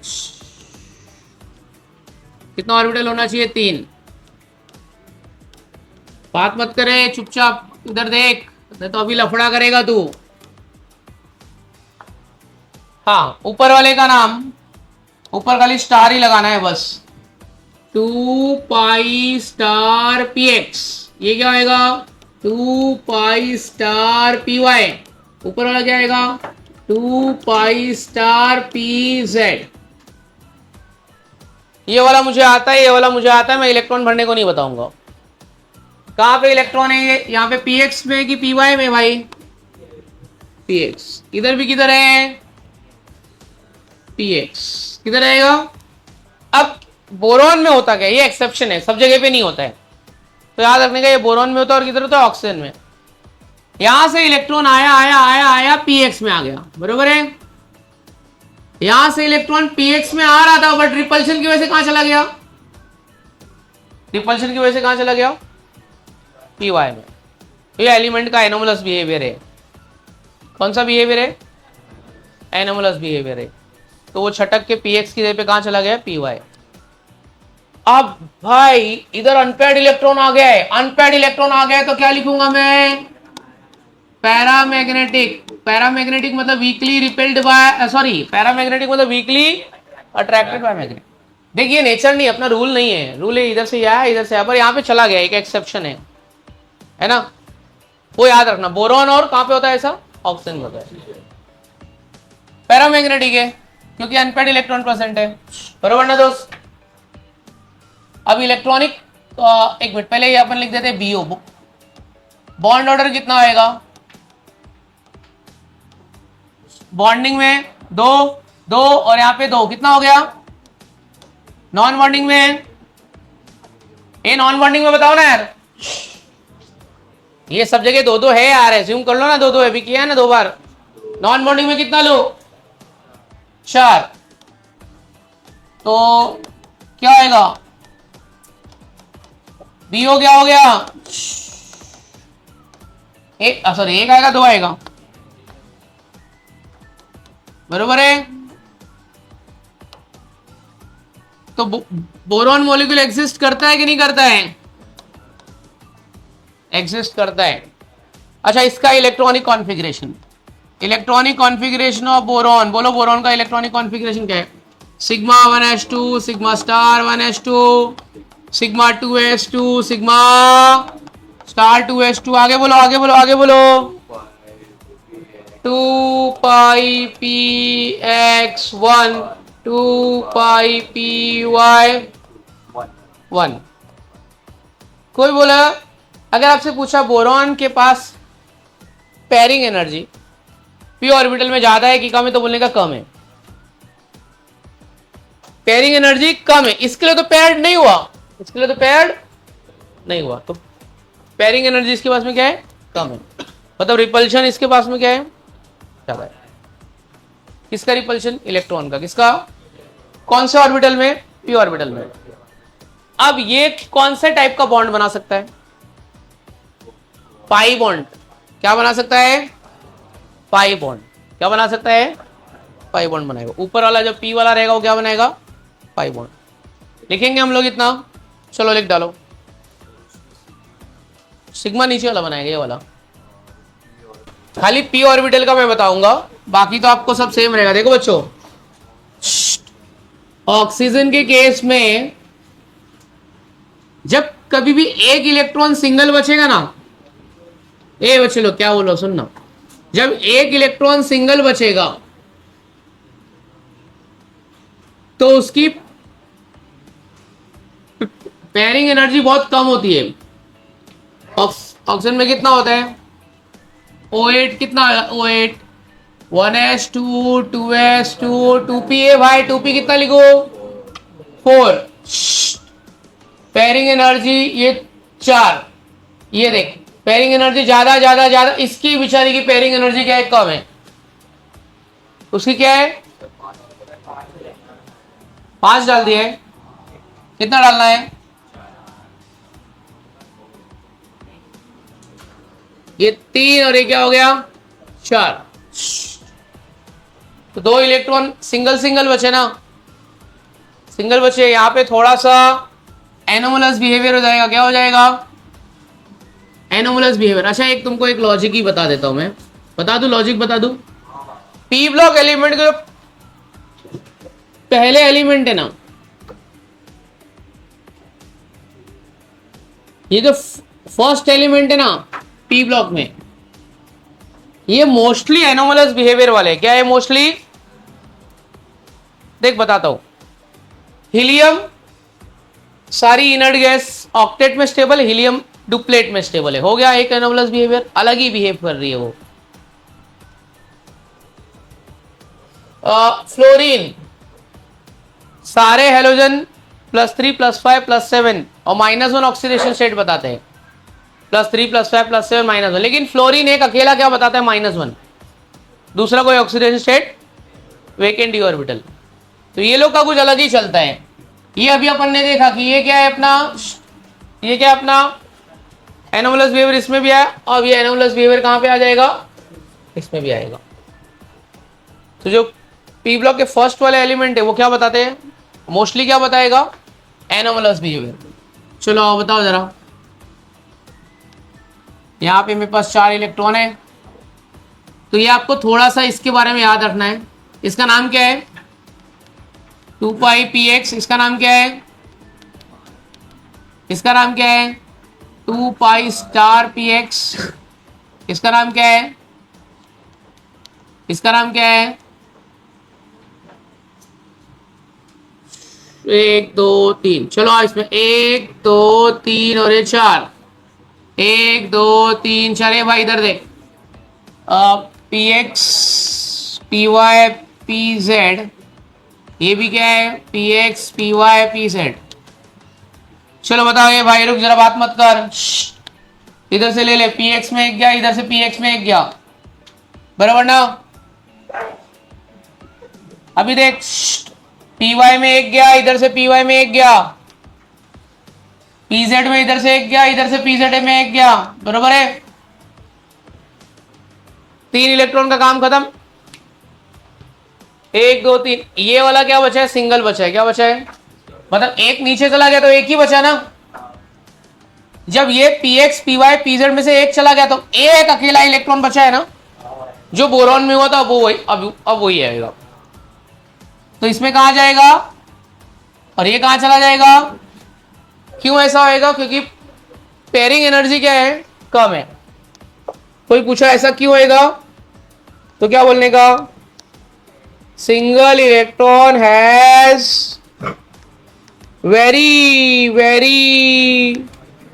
कितना ऑर्बिटल होना चाहिए? 3। बात मत करे, चुपचाप इधर देख, नहीं तो अभी लफड़ा करेगा तू। हाँ, ऊपर वाले का नाम, ऊपर खाली स्टार ही लगाना है बस। 2 पाई स्टार px। ये क्या आएगा? 2 पाई स्टार py। ऊपर वाला क्या आएगा? 2 पाई स्टार pz। ये वाला मुझे आता है, ये वाला मुझे आता है, मैं इलेक्ट्रॉन भरने को नहीं बताऊंगा। कहां पे इलेक्ट्रॉन है ये? यहाँ पे px में कि py में भाई? px। इधर भी किधर है? px। किधर रहेगा? अब बोरॉन में होता क्या? ये एक्सेप्शन है, सब जगह पे नहीं होता है, तो याद रखने का, ये बोरॉन में होता है और किधर होता है? ऑक्सीजन में। यहां से इलेक्ट्रॉन आया आया आया आया px में आ गया, बरोबर है। यहां से इलेक्ट्रॉन px में आ रहा था, बट रिपल्शन की वजह से कहां चला गया? रिपल्शन की वजह से कहां चला गया? py में। ये एलिमेंट का एनोमलस बिहेवियर है। कौन सा बिहेवियर है? एनोमलस बिहेवियर है। तो वो छटक के px की जगह पे कहां चला गया? py। अब भाई इधर अनपेयर्ड इलेक्ट्रॉन आ गया है, अनपेयर्ड इलेक्ट्रॉन आ गया है, तो क्या लिखूंगा मैं? पैरामैग्नेटिक। पैरामैग्नेटिक मतलब weekly repelled by, sorry, paramagnetic मतलब वीकली अट्रैक्टेड बाय मैग्नेट। देखिए नेचर नहीं, अपना रूल नहीं है, रूल है इधर से आया इधर से आया, पर यहाँ पे चला गया, एक एक्सेप्शन है ना, वो याद रखना। बोरॉन और कहां पे होता है ऐसा? ऑक्सीजन में होता है। पैरामैग्नेटिक है क्योंकि अनपेयर्ड इलेक्ट्रॉन प्रेजेंट है, बरोबर ना दोस्त? अब इलेक्ट्रॉनिक, एक मिनट पहले ये अपन लिख देते हैं बीओ। बॉन्ड ऑर्डर कितना आएगा? बॉन्डिंग में 2 2 और यहाँ पे 2, कितना हो गया? नॉन बॉन्डिंग में, ये नॉन बॉन्डिंग में बताओ ना यार। ये सब जगह 2 2 है यार, एज्यूम कर लो ना 2 2 अभी किया है ना 2 बार। नॉन बॉन्डिंग में कितना लो? 4। तो क्या आएगा? बीओ क्या हो गया? एक, सॉरी, 1 आएगा 2 आएगा, बरोबर है। तो बोरॉन मॉलिक्यूल एग्जिस्ट करता है कि नहीं करता है? एग्जिस्ट करता है। अच्छा, इसका electronic configuration, electronic configuration of boron, बोलो बोरॉन का इलेक्ट्रॉनिक कॉन्फ़िगरेशन क्या है? Sigma 1s2, sigma star 1s2, sigma 2s2, sigma star 2s2। आगे बोलो आगे बोलो आगे बोलो। 2 पाई px1, 2 पाई py 1। कोई बोला, अगर आपसे पूछा बोरॉन के पास पेयरिंग एनर्जी p ऑर्बिटल में ज्यादा है कि कम है, तो बोलने का कम है। पेयरिंग एनर्जी कम है, इसके लिए तो पेयर्ड नहीं हुआ, इसके लिए तो पेयर्ड नहीं हुआ, तो पेयरिंग एनर्जी इसके पास में क्या है? कम है। मतलब रिपल्शन इसके पास में क्या है, ज्यादा है। किसका रिपल्शन, इलेक्ट्रॉन का। किसका, कौन से ऑर्बिटल में, पी ऑर्बिटल में। अब ये कौन से टाइप का बॉन्ड बना सकता है, पाई बॉन्ड। क्या बना सकता है, पाई बॉन्ड। क्या बना सकता है, पाई बॉन्ड बनाएगा। ऊपर वाला जो पी वाला रहेगा वो क्या बनाएगा, पाई बॉन्ड। लिखेंगे हम लोग इतना, चलो लिख डालो। सिग्मा नीचे वाला बनाएगा, ये वाला। खाली पी ऑर्बिटल का मैं बताऊंगा, बाकी तो आपको सब सेम रहेगा। देखो बच्चों, ऑक्सीजन के केस में जब कभी भी एक इलेक्ट्रॉन सिंगल बचेगा ना, ए बच्चे लोग क्या बोलो सुनना, जब एक इलेक्ट्रॉन सिंगल बचेगा तो उसकी पेयरिंग एनर्जी बहुत कम होती है। ऑक्सीजन में कितना होता है, O8 कितना, O8 1s2 2s2 2p है भाई, 2p कितना लिखो 4। पेयरिंग एनर्जी ये 4, ये देख पेयरिंग एनर्जी ज्यादा ज्यादा ज्यादा, इसकी बेचारी की पेयरिंग एनर्जी क्या है, कम है। उसकी क्या है, 5 डाल दिया है, कितना डालना है, ये 3 और ये क्या हो गया 4। तो 2 इलेक्ट्रॉन सिंगल सिंगल बचे ना, सिंगल बचे। यहां पे थोड़ा सा एनोमलस बिहेवियर हो जाएगा। क्या हो जाएगा, एनोमलस बिहेवियर। अच्छा एक तुमको एक लॉजिक ही बता देता हूं मैं, बता दूं लॉजिक, बता दूं। पी ब्लॉक एलिमेंट के जो पहले एलिमेंट है ना, ये जो फर्स्ट एलिमेंट है ना पी ब्लॉक में, ये मोस्टली एनोमलस बिहेवियर वाले। क्या है मोस्टली, देख बताता हूं। हीलियम सारी इनर्ट गैस ऑक्टेट में स्टेबल, हीलियम डुप्लेट में स्टेबल है। हो गया एक एनोमलस बिहेवियर, अलग ही बिहेव कर रही है वो। फ्लोरीन सारे हेलोजन +3 +5 +7 और -1 ऑक्सीडेशन स्टेट बताते हैं। +3 +5 +7 -1, लेकिन फ्लोरीन एक अकेला क्या बताता है, -1। दूसरा कोई oxidation state, vacant D orbital. तो ये लोग का कुछ अलग ही चलता है। ये अभी अपन ने देखा कि ये क्या है अपना, ये क्या है अपना एनोमलस बिहेवियर, इसमें भी आया। और ये एनोमलस बिहेवियर कहां पे आ जाएगा, इसमें भी आएगा। तो जो पी ब्लॉक के फर्स्ट वाले एलिमेंट है वो क्या बताते हैं, मोस्टली क्या बताएगा, एनोमलस बिहेवियर। चलो आओ बताओ जरा। यहां पे मेरे पास 4 इलेक्ट्रॉन है, तो ये आपको थोड़ा सा इसके बारे में याद रखना है। इसका नाम क्या है, 2πpx। इसका नाम क्या है, इसका नाम क्या है 2π*px। इसका नाम क्या है, इसका नाम क्या है 1 2 3। चलो इसमें 1 2 3 और ये 4, 1 2 3 4। भाई इधर देख, px py pz, ये भी क्या है px py pz। चलो बताओ ये भाई, रुक जरा बात मत कर, इधर से ले ले, px में एक गया, इधर से px में एक गया, बराबर ना। अभी देख py में एक गया, इधर से py में एक गया, pz में इधर से एक गया, इधर से pz में एक गया, बराबर है। 3 इलेक्ट्रॉन का काम खत्म। 1 2 3, ये वाला क्या बचा है, सिंगल बचा है। क्या बचा है, मतलब एक नीचे चला गया तो एक ही बचा ना। जब ये px py pz में से एक चला गया तो एक अकेला इलेक्ट्रॉन बचा है ना, जो बोरॉन में हुआ था वो वही, अब वही आएगा। तो इसमें कहा जाएगा और ये कहां चला जाएगा। क्यों ऐसा होएगा, क्योंकि पेयरिंग एनर्जी क्या है, कम है। कोई पूछा ऐसा क्यों होएगा, तो क्या बोलने का, single electron has very very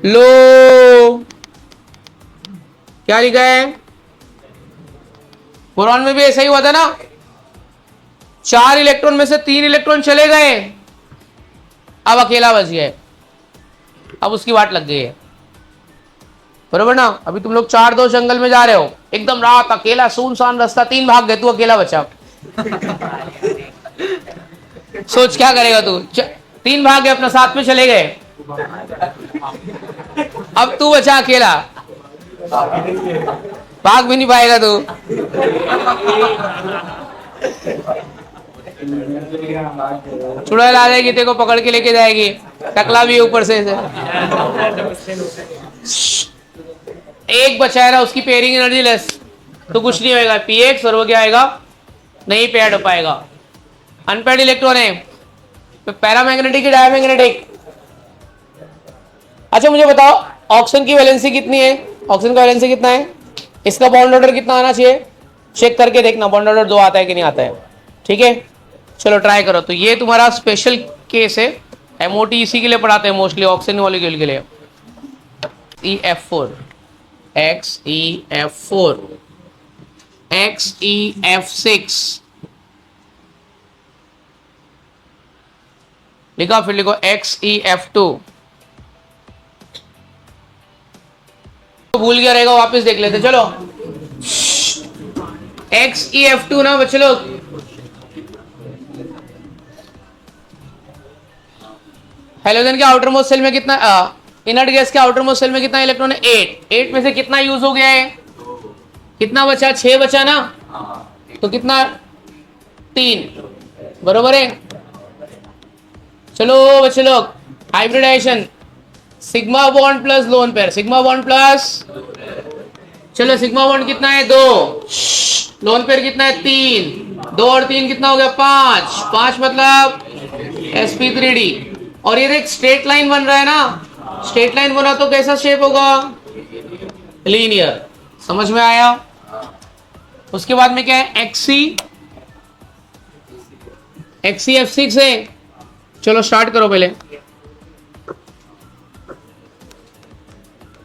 low, क्या लिखा है, बोरॉन में भी ऐसा ही हुआ था ना। 4 इलेक्ट्रॉन में से 3 इलेक्ट्रॉन चले गए, अब अकेला बच गया, अब उसकी वाट लग गई है। बरोबर ना। अभी तुम लोग 4 दोस्त जंगल में जा रहे हो, एकदम रात, अकेला सुनसान रास्ता, 3 भाग गए, तू अकेला बचा। सोच क्या करेगा तू। 3 भाग गए, अपना साथ में चले गए, अब तू बचा अकेला, भाग भी नहीं पाएगा तू। चुड़ैल आ जाएगी, तेरे को पकड़ के लेके जाएगी, टकला भी ऊपर से। एक बचा है ना, उसकी पेयरिंग एनर्जी लेस, तो कुछ नहीं होएगा। पीएक्स और वो क्या आएगा, नहीं पेयर्ड हो पाएगा। अनपेयर्ड इलेक्ट्रॉन है, तो पैरामैग्नेटिक की डायमैग्नेटिक। अच्छा मुझे बताओ, ऑक्सीजन की वैलेंसी कितनी है? ऑक्सीजन का वैलेंसी कितना है? इसका बॉन्ड ऑर्डर कितना आना चाहिए? चेक करके देखना बॉन्ड ऑर्डर 2 आता है कि नहीं आता है। ठीक है, चलो ट्राई करो। तो ये तुम्हारा स्पेशल केस है, एमओटी इसी के लिए पढ़ाते हैं मोस्टली, ऑक्सीजन मॉलिक्यूल के लिए। EF4, XeF4, XeF6 लिखा, फिर लिखो XeF2। तो भूल गया रहेगा, वापस देख लेते चलो। XeF2 ना बच्चे लोग, हेलोजन के आउटर मोस्ट सेल में कितना, इनर्ट गैस के आउटर मोस्ट सेल में कितना इलेक्ट्रॉन है? 8 में से कितना यूज हो गया है? कितना बचा? 6 बचा ना, तो कितना? 3, बरोबर है। चलो बच्चे लोग, hybridisation, sigma bond plus lone pair, sigma bond plus, चलो सिग्मा बॉन्ड कितना है? 2, लोन पेयर कितना है? 3, 2 और 3 कितना हो गया? 5, 5 मतलब sp3d। और ये देख स्ट्रेट लाइन बन रहा है ना, स्ट्रेट लाइन बना तो कैसा शेप होगा? लीनियर। समझ में आया? उसके बाद में क्या है? XeF6 है। चलो स्टार्ट करो पहले।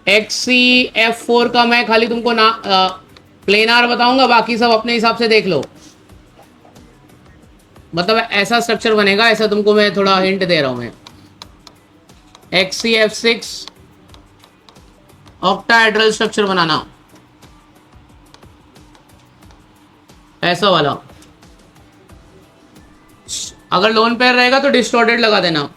XeF4 का मैं खाली तुमको ना प्लेनार बताऊंगा, बाकी सब अपने हिसाब से देख लो। मतलब ऐसा स्ट्रक्चर बनेगा, ऐसा तुमको मैं थोड़ा हिंट दे रहा हूं मैं। XeF6 ऑक्टाहेड्रल स्ट्रक्चर बनाना, ऐसा वाला। अगर लोन पेयर रहेगा तो डिस्टॉर्टेड लगा देना।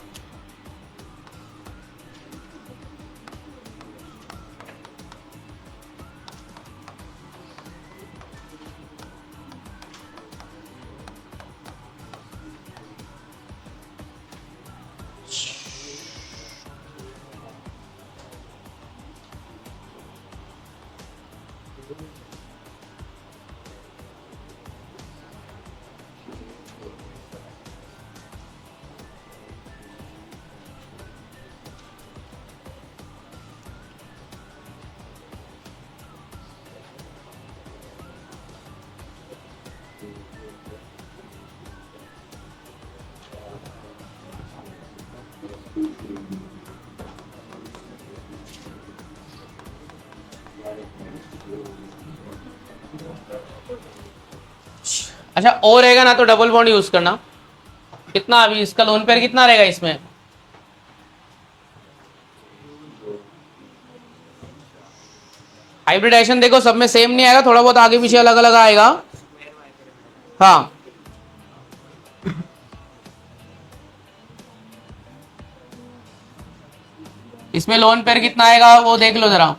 अच्छा ओ रहेगा ना तो डबल बॉन्ड यूज करना। कितना अभी इसका लोन पेयर कितना रहेगा इसमें? हाइब्रिडाइजेशन देखो सब में सेम नहीं आएगा, थोड़ा बहुत आगे पीछे अलग अलग आएगा। हाँ इसमें लोन पेयर कितना आएगा वो देख लो जरा।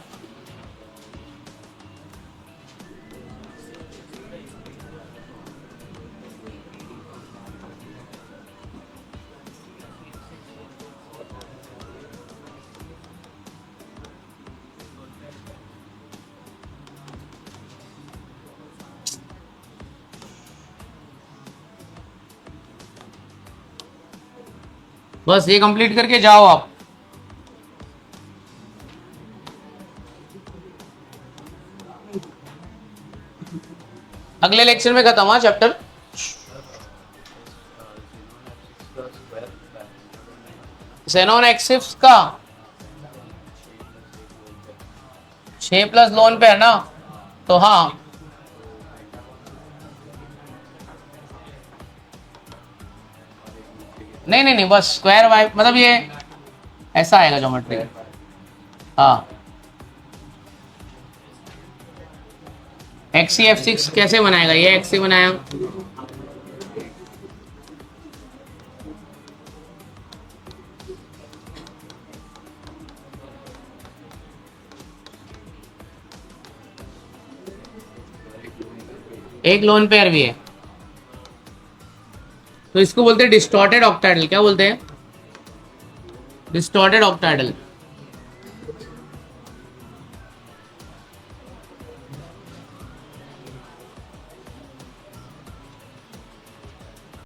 बस ये कंप्लीट करके जाओ आप। अगले लेक्चर में खत्म हुआ चैप्टर। xenon एक्सिप्स का 6 प्लस लोन पेयर ना, तो हाँ नहीं बस स्क्वायर वाई मतलब ये ऐसा आएगा ज्योमेट्री। हाँ XeF6 कैसे बनाएगा, ये Xe बनाया, एक लोन पेयर भी है, तो इसको बोलते हैं डिस्टॉर्टेड ऑक्टाइडल। क्या बोलते हैं? डिस्टॉर्टेड ऑक्टाइडल।